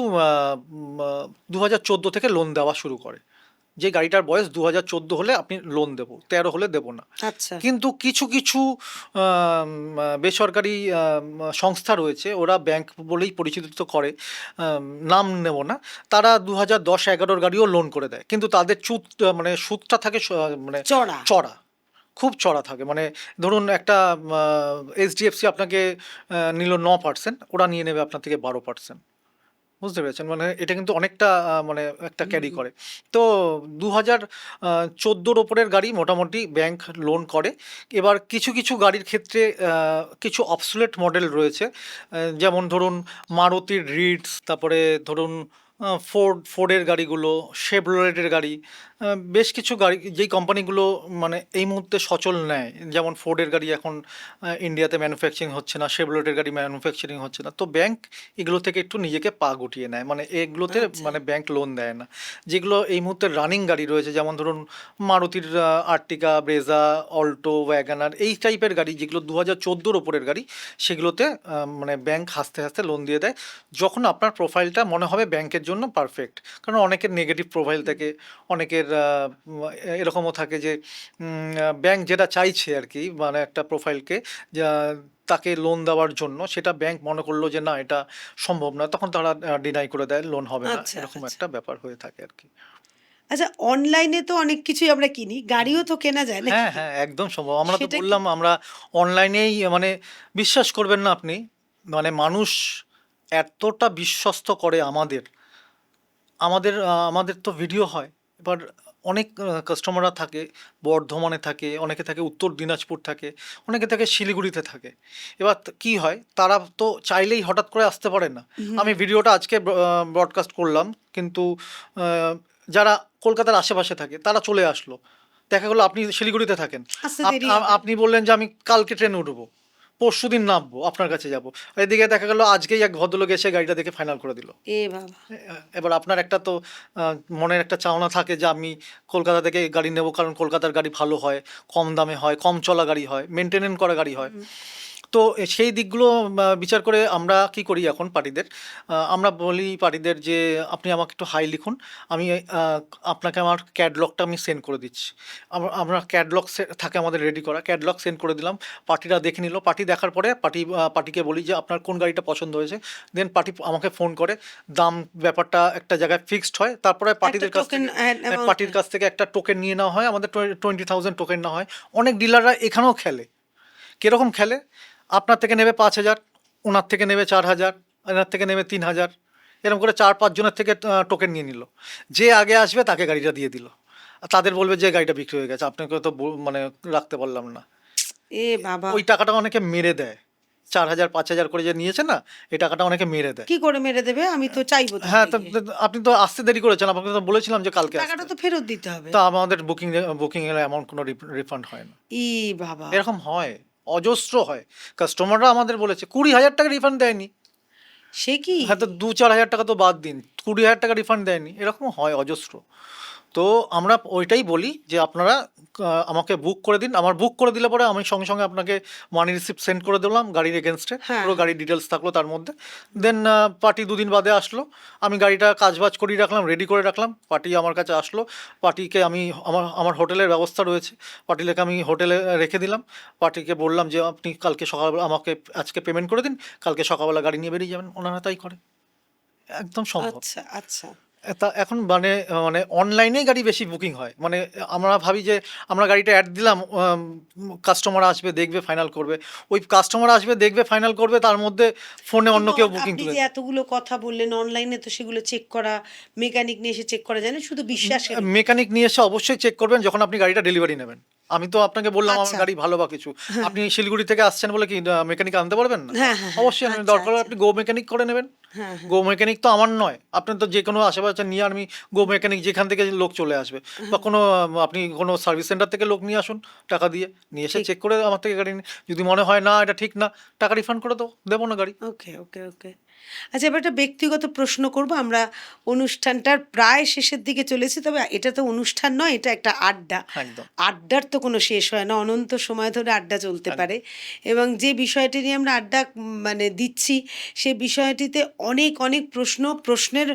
2014 থেকে লোন দেওয়া শুরু করে। যে গাড়িটার বয়স 2014 হলে আপনি লোন দেবো, 13 হলে দেবো না। আচ্ছা। কিন্তু কিছু কিছু বেসরকারি সংস্থা রয়েছে, ওরা ব্যাংক বলেই পরিচিত করে, নাম নেব না, তারা 2010-11 গাড়িও লোন করে দেয়, কিন্তু তাদের মানে সুদটা থাকে মানে চড়া। চড়া, খুব চড়া থাকে। মানে ধরুন একটা এইচডিএফসি আপনাকে নিল 9%, ওরা নিয়ে নেবে আপনার থেকে 12%। বুঝতে পেরেছেন? মানে এটা কিন্তু অনেকটা মানে একটা ক্যারি করে। তো ২০১৪ ওপরের গাড়ি মোটামুটি ব্যাংক লোন করে। এবার কিছু, কিছু গাড়ির ক্ষেত্রে কিছু অবসোলেট মডেল রয়েছে। যেমন ধরুন মারুতির রিটস, তারপরে ধরুন ফোর্ডের গাড়িগুলো, শেভরলেটের গাড়ি, বেশ কিছু গাড়ি যেই কোম্পানিগুলো মানে এই মুহূর্তে সচল নেয়। যেমন ফোর্ডের গাড়ি এখন ইন্ডিয়াতে ম্যানুফ্যাকচারিং হচ্ছে না, শেভরলেটের গাড়ি ম্যানুফ্যাকচারিং হচ্ছে না। তো ব্যাংক এগুলো থেকে একটু নিজেকে পা গুটিয়ে নেয়, মানে এগুলোতে আচ্ছা। মানে ব্যাংক লোন দেয় না। যেগুলো এই মুহূর্তে রানিং গাড়ি রয়েছে, যেমন ধরুন মারুতির আর্টিকা, ব্রেজা, অল্টো, ওয়াগনার, এই টাইপের গাড়ি যেগুলো ২০১৪ ওপরের গাড়ি, সেগুলোতে মানে ব্যাংক হাসতে হাসতে লোন দিয়ে দেয় যখন আপনার প্রোফাইলটা মনে হবে ব্যাংকের জন্য পারফেক্ট। কারণ অনেকের নেগেটিভ প্রোফাইল থাকে, অনেকের এরকমও থাকে যে ব্যাংক যেটা চাইছে আর কি, মানে একটা প্রোফাইলকে তাকে লোন দেওয়ার জন্য, সেটা ব্যাংক মনে করলো যে না এটা সম্ভব না, তখন তারা ডিনাই করে দেয়, লোন হবে না, আচ্ছা, এরকম আচ্ছা। একটা ব্যাপার হয়ে থাকে আর কি। আচ্ছা, অনলাইনে তো অনেক কিছুই আমরা কিনি, গাড়িও তো কেনা যায় হ্যাঁ, নাকি? হ্যাঁ, একদম সম্ভব। আমরা তো সেটা কি? বললাম আমরা অনলাইনেই মানে বিশ্বাস করবেন না আপনি, মানে মানুষ এতটা বিশ্বস্ত করে আমাদের, আমাদের তো ভিডিও হয়। এবার অনেক কাস্টমাররা থাকে বর্ধমানে থাকে, অনেকে থাকে উত্তর দিনাজপুর থাকে, অনেকে থাকে শিলিগুড়িতে থাকে। এবার কি হয়, তারা তো চাইলেই হঠাৎ করে আসতে পারে না। হুম, আমি ভিডিওটা আজকে ব্রডকাস্ট করলাম, কিন্তু আহ, যারা কলকাতার আশেপাশে থাকে তারা চলে আসলো। দেখা গেলো আপনি শিলিগুড়িতে থাকেন, আসতে দেরি হবে। আপনি বললেন যে আমি কালকে ট্রেনে উঠবো, পরশুদিন নামবো, আপনার কাছে যাব। এদিকে দেখা গেলো আজকেই এক ভদ্রলোক এসে গাড়িটা দেখে ফাইনাল করে দিল। এ বাবা! এবার আপনার একটা তো মনের একটা চাওনা থাকে যে আমি কলকাতা থেকে গাড়ি নেব, কারণ কলকাতার গাড়ি ভালো হয়, কম দামে হয়, কম চলা গাড়ি হয়, মেনটেনেন্স করা গাড়ি হয়। তো সেই দিকগুলো বিচার করে আমরা কি করি এখন পার্টিদের, আমরা বলি পার্টিদের যে আপনি আমাকে একটু হাই লিখুন, আমি আপনাকে আমার ক্যাটলগটা আমি সেন্ড করে দিচ্ছি। আমরা ক্যাটলগ থাকে আমাদের রেডি করা, ক্যাটলগ সেন্ড করে দিলাম। পার্টিরা দেখে নিল, পার্টি দেখার পরে পার্টিকে বলি যে আপনার কোন গাড়িটা পছন্দ হয়েছে। দেন পার্টি আমাকে ফোন করে, দাম ব্যাপারটা একটা জায়গায় ফিক্সড হয়। তারপরে একটা পার্টিদের কাছ টোকেন থেকে অ্যামাউন্ট পার্টির কাছ থেকে একটা টোকেন নিয়ে নেওয়া হয়, আমাদের 20,000 টোকেন নেওয়া হয়। অনেক ডিলাররা এখানেও খেলে। কীরকম খেলে, আপনার থেকে নেবে 5,000, ওনার থেকে নেবে 4,000, এনার থেকে নেবে 3,000, এরকম করে 4-5 জনের থেকে টোকেন নিয়ে নিল। যে আগে আসবে তাকে গাড়িটা দিয়ে দিল। আর তাদের বলবে যে গাড়িটা বিক্রি হয়ে গেছে, আপনাকে তো মানে রাখতে পারলাম না। এ বাবা! ওই টাকাটা অনেকে মেরে দেয়। 4,000 5,000 করে যে নিয়েছে না, এই টাকাটা অনেকে মেরে দেয়। কি করে মেরে দেবে? আমি তো চাইবো হ্যাঁ, তাহলে তো গিয়ে। আপনি তো আসতে দেরি করেছেন, আপনাকে তো বলেছিলাম যে কালকে টাকাটা আসতে। তো ফেরত দিতে হবে। তো আমাদের বুকিং এর অ্যামাউন্ট কোনো রিফান্ড হয় না। ই বাবা! এরকম হয়, অজস্র হয়। কাস্টমাররা আমাদের বলেছে 20,000 টাকা রিফান্ড দেয়নি। সে কি? হ্যাঁ, তো 2-4 হাজার টাকা তো বাদ দিন, 20,000 টাকা রিফান্ড দেয়নি, এরকম হয় অজস্র। তো আমরা ওইটাই বলি যে আপনারা আমাকে বুক করে দিন। আমার বুক করে দিলে পরে আমি সঙ্গে সঙ্গে আপনাকে মানি রিসিপ্ট সেন্ড করে দিলাম গাড়ির এগেনস্টে, হ্যাঁ, পুরো হ্যাঁ। গাড়ির ডিটেলস থাকলো তার মধ্যে। দেন পার্টি 2 দিন বাদে আসলো, আমি গাড়িটা কাজবাজ করিয়ে রাখলাম, রেডি করে রাখলাম, পার্টি আমার কাছে আসলো। পার্টিকে আমি আমার আমার হোটেলের ব্যবস্থা রয়েছে, পার্টিকে আমি হোটেলে রেখে দিলাম। পার্টিকে বললাম যে আপনি কালকে সকালবেলা আমাকে আজকে পেমেন্ট করে দিন, কালকে সকালবেলা গাড়ি নিয়ে বেরিয়ে যাবেন। ওনারা তাই করে, একদম সম্ভব। আচ্ছা, আচ্ছা। তা এখন মানে মানে অনলাইনেই গাড়ি বেশি বুকিং হয়। মানে আমরা ভাবি যে আমরা গাড়িটা অ্যাড দিলাম, কাস্টমার আসবে, দেখবে, ফাইনাল করবে। ওই কাস্টমার আসবে, দেখবে, ফাইনাল করবে, তার মধ্যে ফোনে অন্য কিন্তু কেউ বুকিং আপনি তুলে যে দেবে। এতগুলো কথা বললেন, অনলাইনে তো সেগুলো চেক করা, মেকানিক নিয়ে এসে চেক করা যায় না, শুধু বিশ্বাসের উপর। মেকানিক নিয়ে এসে অবশ্যই চেক করবেন যখন আপনি গাড়িটা ডেলিভারি নেবেন। আমি তো আপনাকে বললাম আমার আচ্ছা। গাড়ি ভালো বা কিছু, হ্যাঁ, আপনি শিলিগুড়ি থেকে আসছেন বলে কি মেকানিক আনতে পারবেন না? হ্যাঁ, হ্যাঁ, হ্যাঁ। অবশ্যই আচ্ছা, দরকার হলে আচ্ছা। আপনি গো মেকানিক করে নেবেন। হ্যাঁ, হ্যাঁ। গো মেকানিক তো আমার নয়, আপনি তো যে কোনো আশেপাশে নিয়ে, আমি গো মেকানিক যেখান থেকে লোক চলে আসবে, বা কোনো আপনি কোনো সার্ভিস সেন্টার থেকে লোক নিয়ে আসুন টাকা দিয়ে, নিয়ে এসে ঠিক। চেক করে আমার থেকে গাড়ি যদি মনে হয় না এটা ঠিক না, টাকা রিফান্ড করে দেবো না গাড়ি। ওকে, ওকে, ওকে। আচ্ছা, এবার একটা ব্যক্তিগত প্রশ্ন করব। আমরা অনুষ্ঠানটার প্রায় শেষের দিকে চলেছি। তবে এটা তো অনুষ্ঠান নয়, এটা একটা আড্ডা। একদম, আড্ডার তো কোনো শেষ হয় না। অনন্ত সময় ধরে আড্ডা চলতে একদম। পারে। এবং যে বিষয়টি নিয়ে আমরা আড্ডা মানে দিচ্ছি, সে বিষয়টিতে অনেক, অনেক প্রশ্ন, প্রশ্নের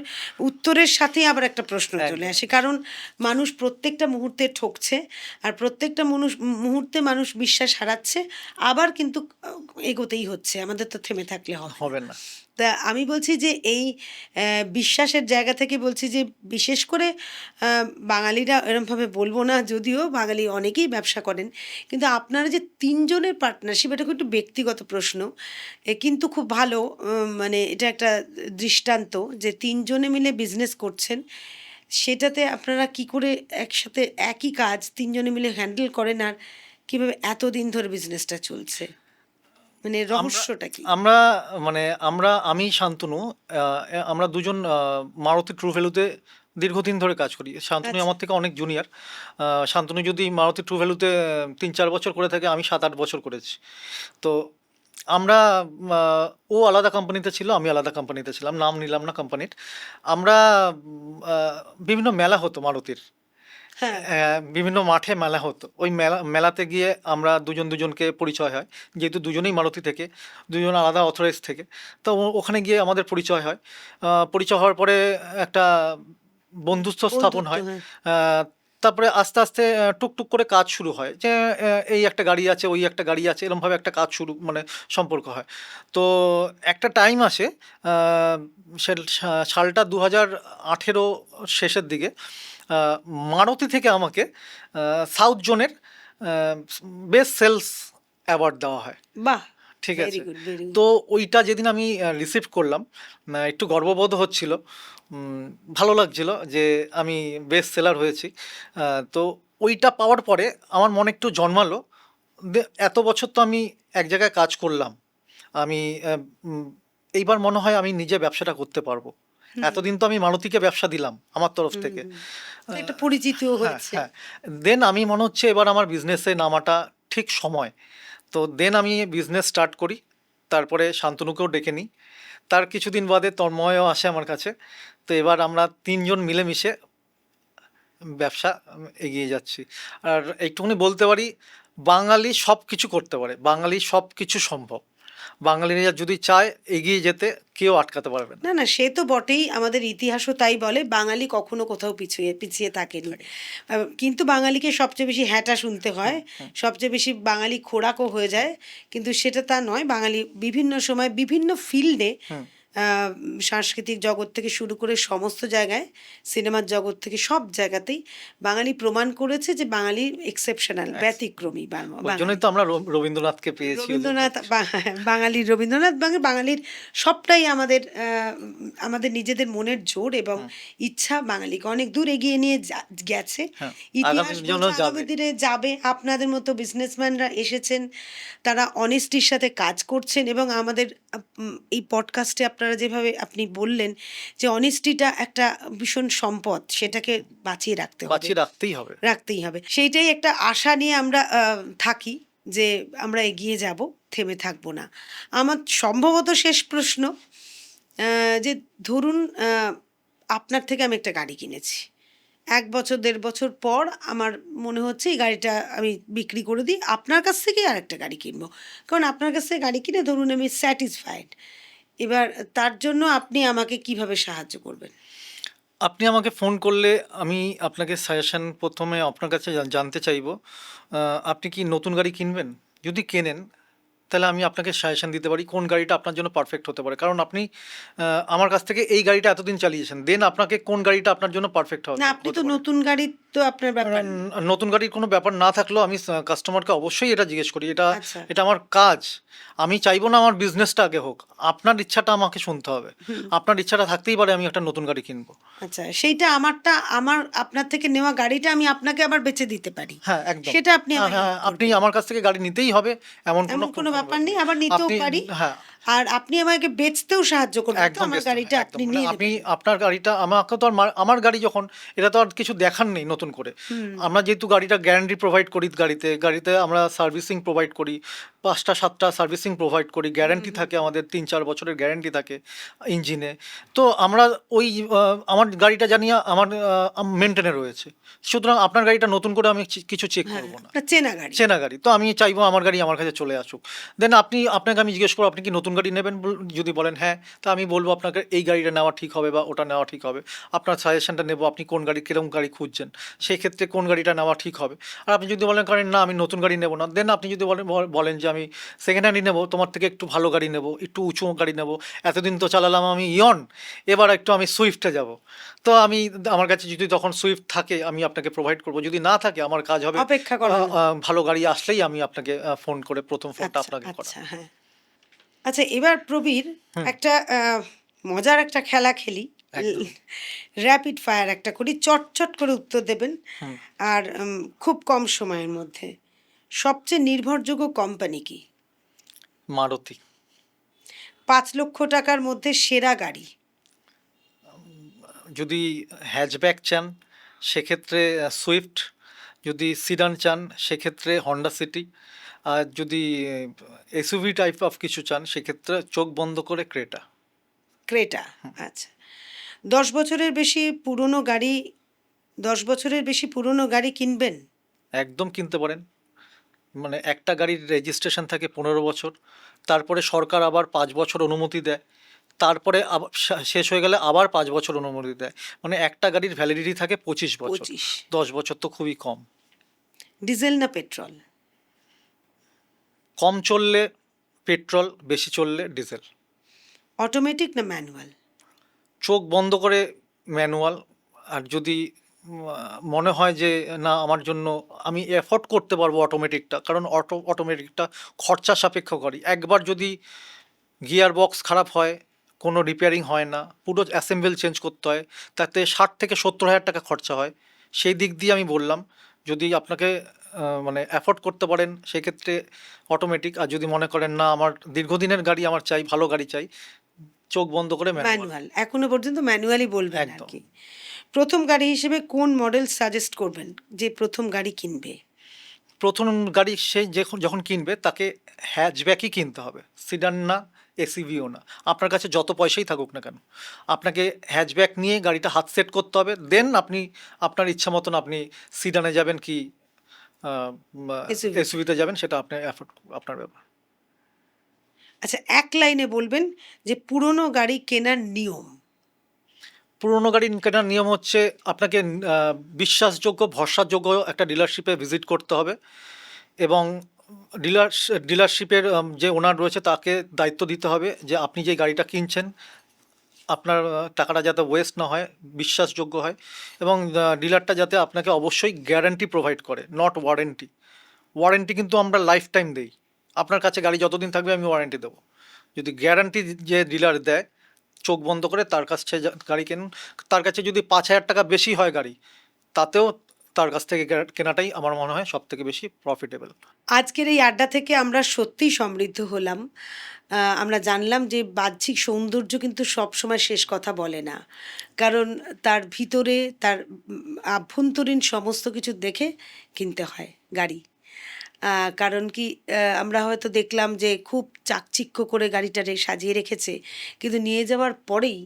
উত্তরের সাথেই আবার একটা প্রশ্ন চলে একদম। আসে। কারণ মানুষ প্রত্যেকটা মুহূর্তে ঠকছে। আর প্রত্যেকটা মুহূর্তে মানুষ বিশ্বাস হারাচ্ছে। আবার কিন্তু এগোতেই হচ্ছে। আমাদের তো থেমে থাকলে হবে না। হবে না। তা আমি বলছি যে এই বিশ্বাসের জায়গা থেকে বলছি যে বিশেষ করে বাঙালিরা এরমভাবে বলবো না, যদিও বাঙালি অনেকেই ব্যবসা করেন, কিন্তু আপনারা যে তিনজনের পার্টনারশিপ, এটা খুব একটু ব্যক্তিগত প্রশ্ন, কিন্তু খুব ভালো, মানে এটা একটা দৃষ্টান্ত যে তিনজনে মিলে বিজনেস করছেন। সেটাতে আপনারা কি করে একসাথে একই কাজ তিনজনে মিলে হ্যান্ডেল করেন, আর কিভাবে এতদিন ধরে বিজনেসটা চলছে, মানে রহস্যটা কি? আমরা মানে আমি শান্তনু, আমরা দুজন মারুতি ট্রু ভ্যালুতে দীর্ঘদিন ধরে কাজ করি। শান্তনু আচ্ছা। আমার থেকে অনেক জুনিয়র। শান্তনু যদি মারুতি ট্রু ভ্যালুতে 3-4 বছর করে থাকে, আমি 7-8 বছর করেছি। তো আমরা ও আলাদা কোম্পানিতে ছিল, আমি আলাদা কোম্পানিতে ছিলাম, নাম নিলাম না কোম্পানির। আমরা বিভিন্ন মেলা হতো মারুতির, হ্যাঁ। বিভিন্ন মাঠে মেলা হতো। ওই মেলাতে গিয়ে আমরা দুজনকে পরিচয় হয়, যেহেতু দুজনেই মারুতি থেকে, দুজন আলাদা অথরাইজ থেকে। তো ওখানে গিয়ে আমাদের পরিচয় হয়। পরিচয় হওয়ার পরে একটা বন্ধুত্ব স্থাপন বন্ধুত্ব, হয়। হ্যাঁ। তারপরে আস্তে আস্তে টুকটুক করে কাজ শুরু হয়, যে এই একটা গাড়ি আছে, ওই একটা গাড়ি আছে, এরকমভাবে একটা কাজ শুরু, মানে সম্পর্ক হয়। তো একটা টাইম আসে, সালটা 2018 শেষের দিকে, আহ, মারুতি থেকে আমাকে সাউথ জোনের বেস্ট সেলস অ্যাওয়ার্ড দেওয়া হয়। বাহ, ঠিক ভেরি আছে। গুড, ভেরি তো গুড। ওইটা যেদিন আমি রিসিভ করলাম, একটু গর্ববোধ হচ্ছিল, ভালো লাগছিল যে আমি বেস্ট সেলার হয়েছি। তো ওইটা পাওয়ার পরে আমার মনে একটু জন্মালো, এত বছর তো আমি এক জায়গায় কাজ করলাম, আমি এইবার মনে হয় আমি নিজে ব্যবসাটা করতে পারবো। এতদিন তো আমি মারুতিকে ব্যবসা দিলাম আমার তরফ থেকে। একটা পরিচিতিও হ্যাঁ, হয়েছে। হ্যাঁ। দেন আমি মনে হচ্ছে এবার আমার বিজনেসে নামাটা ঠিক সময়। তো দেন আমি বিজনেস স্টার্ট করি। তারপরে শান্তনুকেও ডেকে নিই। তার কিছুদিন বাদে তন্ময়ও আসে আমার কাছে। তো এবার আমরা তিনজন মিলেমিশে ব্যবসা এগিয়ে যাচ্ছি। আর একটুখানি বলতে পারি, বাঙালি সব কিছু করতে পারে, বাঙালি সব কিছু সম্ভব। বাঙালিরা যদি চায় এগিয়ে যেতে, কেউ আটকাতে পারবে না। না না, সে তো বটেই, আমাদের ইতিহাসও তাই বলে, বাঙালি কখনো কোথাও পিছিয়ে পিছিয়ে থাকেনি। কিন্তু বাঙালিকে সবচেয়ে বেশি হ্যাঁটা শুনতে হয়, সবচেয়ে বেশি বাঙালি খোরাকও হয়ে যায়, কিন্তু সেটা তা নয়। বাঙালি বিভিন্ন সময় বিভিন্ন ফিল্ডে, সাংস্কৃতিক জগৎ থেকে শুরু করে সমস্ত জায়গায়, সিনেমার জগৎ থেকে সব জায়গাতেই বাঙালি প্রমাণ করেছে যে বাঙালি এক্সেপশনাল, ব্যতিক্রমী ওই বাঙালি। জন্যই তো আমরা রবীন্দ্রনাথকে পেয়েছি। রবীন্দ্রনাথ, বাঙালির রবীন্দ্রনাথ, বাঙালির সবটাই আমাদের আমাদের নিজেদের মনের জোর এবং ইচ্ছা বাঙালিকে অনেক দূর এগিয়ে নিয়ে গেছে। হ্যাঁ, ইতিহাস আগামীর জন্য বলছে আগামী যাবে। দিনে যাবে। আপনাদের মতো বিজনেসম্যানরা এসেছেন, তারা অনেস্টির সাথে কাজ করছেন, এবং আমাদের এই পডকাস্টে আপনারা যেভাবে আপনি বললেন যে অনেস্টিটা একটা ভীষণ সম্পদ, সেটাকে বাঁচিয়ে রাখতে হবে, বাঁচিয়ে রাখতেই হবে। রাখতেই হবে। সেইটাই একটা আশা নিয়ে আমরা থাকি যে আমরা এগিয়ে যাব, থেমে থাকবো না। আমার সম্ভবত শেষ প্রশ্ন, যে ধরুন আপনার থেকে আমি একটা গাড়ি কিনেছি, 1 বছর 1.5 বছর পর আমার মনে হচ্ছে এই গাড়িটা আমি বিক্রি করে দিই, আপনার কাছ থেকেই আর একটা গাড়ি কিনবো, কারণ আপনার কাছ থেকে গাড়ি কিনে ধরুন আমি স্যাটিসফাইড। এবার তার জন্য আপনি আমাকে কিভাবে সাহায্য করবেন? আপনি আমাকে ফোন করলে আমি আপনাকে সাজেশন প্রথমে আপনার কাছে জানতে চাইবো, আপনি কি নতুন গাড়ি কিনবেন? যদি কেনেন, তাহলে আমি আপনাকে সাজেশন দিতে পারি কোন গাড়িটা আপনার জন্য পারফেক্ট হতে পারে। কারণ আপনি আমার কাছ থেকে এই গাড়িটা এতদিন চালিয়েছেন, দেন আপনাকে কোন গাড়িটা আপনার জন্য পারফেক্ট না, আপনি তো হতে পারে। নতুন গাড়ি, তো আপনার ব্যাপার। নতুন গাড়ির কোনো ব্যাপার না থাকলেও আমি কাস্টমারকে অবশ্যই এটা জিজ্ঞেস করি, এটা আচ্ছা। এটা আমার কাজ। আমি চাইবো না আমার বিজনেসটা আগে হোক, আপনার ইচ্ছাটা আমাকে শুনতে হবে। আপনার ইচ্ছাটা থাকতেই পারে আমি একটা নতুন গাড়ি কিনবো। আচ্ছা, সেইটা আমার আপনার থেকে নেওয়া গাড়িটা আমি আপনাকে আবার বেচে দিতে পারি, হ্যাঁ, একদম। সেটা আপনি হ্যাঁ, আমায় হ্যাঁ, help আপনি করবেন। আমার কাছ থেকে গাড়ি নিতেই হবে এমন এমন কোনো ব্যাপার নেই, আবার নিতেও আপনি, পারি। হ্যাঁ, আর আপনি আমাকে বেচতেও সাহায্য করবেন, তো একদম আমার ব্যস্ত, গাড়িটা একদম। আপনি মানে নিয়ে আপনি নেবেন। আপনার গাড়িটা আমাকে তো আর আমার গাড়ি যখন, এটা তো আর কিছু দেখার নেই নতুন করে। আমরা যেহেতু গাড়িটা গ্যারান্টি প্রোভাইড করি, গাড়িতে আমরা সার্ভিসিং প্রোভাইড করি, 5টা 7টা সার্ভিসিং প্রোভাইড করি, গ্যারান্টি থাকে আমাদের, 3-4 বছরের গ্যারান্টি থাকে ইঞ্জিনে। তো আমরা ওই আমার গাড়িটা জানিয়ে আমার মেনটেনে রয়েছে। সুতরাং আপনার গাড়িটা নতুন করে আমি কিছু চেক হ্যাঁ, করবো না। আপনার চেনা গাড়ি। চেনা গাড়ি তো আমি চাইবো আমার গাড়ি আমার কাছে চলে আসুক। দেন আপনাকে আমি জিজ্ঞেস করবো আপনি কি নতুন নতুন গাড়ি নেবেন যদি বলেন হ্যাঁ, তা আমি বলবো আপনাকে এই গাড়িটা নেওয়া ঠিক হবে বা ওটা নেওয়া ঠিক হবে। আপনার সাজেশনটা নেবো, আপনি কোন গাড়ি কীরকম গাড়ি খুঁজছেন, সেই ক্ষেত্রে কোন গাড়িটা নেওয়া ঠিক হবে। আর আপনি যদি বলেন করেন না আমি নতুন গাড়ি নেবো না, দেন আপনি যদি বলেন যে আমি সেকেন্ড হ্যান্ডই নেবো, তোমার থেকে একটু ভালো গাড়ি নেবো, একটু উঁচু গাড়ি নেবো, এতদিন তো চালালাম আমি ইয়ন, এবার একটু আমি সুইফটে যাব। তো আমি, আমার কাছে যদি তখন সুইফট থাকে আমি আপনাকে প্রোভাইড করবো, যদি না থাকে আমার কাজ হবে অপেক্ষা করানো। ভালো গাড়ি আসলেই আমি আপনাকে ফোন করে প্রথম ফোনটা আচ্ছা আপনাকে করা। আচ্ছা, হ্যাঁ। আচ্ছা, এবার প্রবীর হুম। একটা মজার একটা খেলা খেলি। একদম। র্যাপিড ফায়ার একটা করি, চটচট করে উত্তর দেবেন। হুম। আর খুব কম সময়ের মধ্যে। সবচেয়ে নির্ভরযোগ্য কোম্পানি কি? মারুতি। ৫ লক্ষ টাকার মধ্যে সেরা গাড়ি? যদি হ্যাচব্যাক চান সেক্ষেত্রে সুইফট, যদি সিডান চান সেক্ষেত্রে হন্ডা সিটি, আর যদি এসইউভি টাইপ অফ কিছু চান সেক্ষেত্রে চোখ বন্ধ করে ক্রেটা। ক্রেটা। আচ্ছা, 10 বছরের বেশি পুরনো গাড়ি কিনবেন? একদম কিনতে পারেন। মানে একটা গাড়ির রেজিস্ট্রেশন থাকে 15 বছর, তারপরে সরকার আবার 5 বছর অনুমতি দেয়, তারপরে আবার শেষ হয়ে গেলে আবার 5 বছর অনুমতি দেয়। মানে একটা গাড়ির ভ্যালিডিটি থাকে 25 বছর। 25। 10 বছর তো খুবই কম। ডিজেল না পেট্রোল? কম চললে পেট্রোল, বেশি চললে ডিজেল। অটোমেটিক না ম্যানুয়াল? চোখ বন্ধ করে ম্যানুয়াল। আর যদি মনে হয় যে না আমার জন্য আমি এফোর্ড করতে পারবো অটোমেটিকটা, কারণ অটোমেটিকটা খরচা সাপেক্ষ গাড়ি। একবার যদি গিয়ার বক্স খারাপ হয়, কোনো রিপেয়ারিং হয় না, পুরো অ্যাসেম্বল চেঞ্জ করতে হয়, তাতে 60 থেকে 70 হাজার টাকা খরচা হয়। সেই দিক দিয়ে আমি বললাম যদি আপনাকে মানে অ্যাফোর্ড করতে পারেন সেক্ষেত্রে অটোমেটিক। আর যদি মনে করেন না আমার দীর্ঘদিনের গাড়ি আমার চাই, ভালো গাড়ি চাই, চোখ বন্ধ করে ম্যানুয়াল। ম্যানুয়াল এখনো পর্যন্ত ম্যানুয়ালই বলবেন আর একদম। কি। প্রথম গাড়ি হিসেবে কোন মডেল সাজেস্ট করবেন যে প্রথম গাড়ি কিনবে? প্রথম গাড়ি সে যখন কিনবে তাকে হ্যাচব্যাকই কিনতে হবে, সিডান না, এসইভিও না। আপনার কাছে যত পয়সাই থাকুক না কেন, আপনাকে হ্যাচব্যাক নিয়ে গাড়িটা হাত সেট করতে হবে, দেন আপনি আপনার ইচ্ছা মতন আপনি সিডানে যাবেন কি এসইউভি। এসইভিতে যাবেন, সেটা আপনার অ্যাফোর্ড, আপনার ব্যাপার। আচ্ছা, এক লাইনে বলবেন যে পুরনো গাড়ি কেনার নিয়ম। পুরোনো গাড়ি কেনার নিয়ম হচ্ছে আপনাকে বিশ্বাসযোগ্য, ভরসাযোগ্য একটা ডিলারশিপে ভিজিট করতে হবে, এবং ডিলারশিপের যে ওনার রয়েছে তাকে দায়িত্ব দিতে হবে যে আপনি যে গাড়িটা কিনছেন আপনার টাকাটা যাতে ওয়েস্ট না হয়, বিশ্বাসযোগ্য হয়, এবং ডিলারটা যাতে আপনাকে অবশ্যই গ্যারান্টি প্রোভাইড করে, নট ওয়ারেন্টি। ওয়ারেন্টি কিন্তু আমরা লাইফ টাইম দেই, আপনার কাছে গাড়ি যতদিন থাকবে আমি ওয়ারেন্টি দেবো। যদি গ্যারান্টি যে ডিলার দেয়, চোখ বন্ধ করে তার কাছে গাড়ি কিনুন। তার কাছে যদি 5,000 টাকা বেশি হয় গাড়ি, তাতেও তার কাছ থেকে কেনাটাই আমার মনে হয় সব থেকে বেশি প্রফিটেবল। আজকের এই আড্ডা থেকে আমরা সত্যিই সমৃদ্ধ হলাম। আমরা জানলাম যে বাহ্যিক সৌন্দর্য কিন্তু সবসময় শেষ কথা বলে না, কারণ তার ভিতরে তার আভ্যন্তরীণ সমস্ত কিছু দেখে কিনতে হয় গাড়ি। কারণ কি, আমরা হয়তো দেখলাম যে খুব চাকচিক্য করে গাড়িটারে সাজিয়ে রেখেছে, কিন্তু নিয়ে যাওয়ার পরেই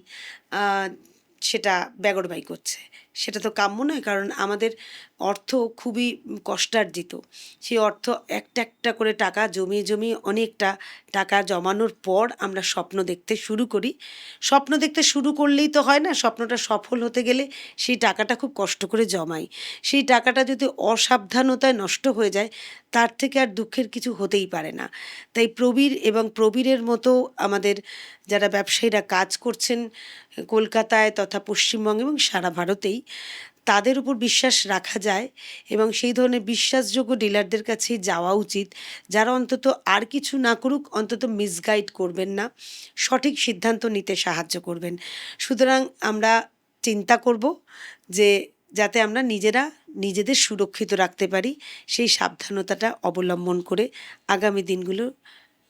সেটা বেগড়বাই করছে। সেটা তো কাম্য নয়, কারণ আমাদের অর্থ খুবই কষ্টার্জিত। সেই অর্থ একটা একটা করে টাকা জমিয়ে জমিয়ে অনেকটা টাকা জমানোর পর আমরা স্বপ্ন দেখতে শুরু করি। স্বপ্ন দেখতে শুরু করলেই তো হয় না, স্বপ্নটা সফল হতে গেলে সেই টাকাটা খুব কষ্ট করে জমাই। সেই টাকাটা যদি অসাবধানতায় নষ্ট হয়ে যায়, তার থেকে আর দুঃখের কিছু হতেই পারে না। তাই প্রবীর এবং প্রবীরের মতো আমাদের যারা ব্যবসায়ীরা কাজ করছেন কলকাতায় তথা পশ্চিমবঙ্গে এবং সারা ভারতেই, তাদের উপর বিশ্বাস রাখা যায় এবং সেই ধরনের বিশ্বাসযোগ্য ডিলারদের কাছেই যাওয়া উচিত, যারা অন্তত আর কিছু না করুক, অন্তত মিসগাইড করবেন না, সঠিক সিদ্ধান্ত নিতে সাহায্য করবেন। সুতরাং আমরা চিন্তা করব যে যাতে আমরা নিজেদের সুরক্ষিত রাখতে পারি, সেই সাবধানতাটা অবলম্বন করে আগামী দিনগুলো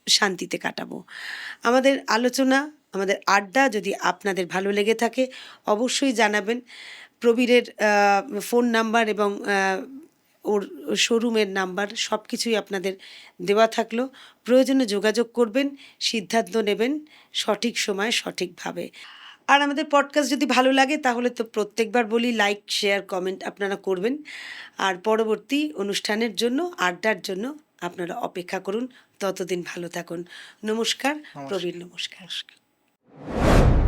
শান্তিতে কাটাবো। আমাদের আলোচনা, আমাদের আড্ডা যদি আপনাদের ভালো লেগে থাকে অবশ্যই জানাবেন। প্রবীরের ফোন নাম্বার এবং ওর শোরুমের নাম্বার সব কিছুই আপনাদের দেওয়া থাকলো। প্রয়োজনে যোগাযোগ করবেন, সিদ্ধান্ত নেবেন সঠিক সময়ে সঠিকভাবে। আর আমাদের পডকাস্ট যদি ভালো লাগে তাহলে তো প্রত্যেকবার বলি লাইক, শেয়ার, কমেন্ট আপনারা করবেন। আর পরবর্তী অনুষ্ঠানের জন্য, আড্ডার জন্য আপনারা অপেক্ষা করুন, ততদিন ভালো থাকুন। নমস্কার। নমস্কার। প্রবীর, নমস্কার। নমস্কার।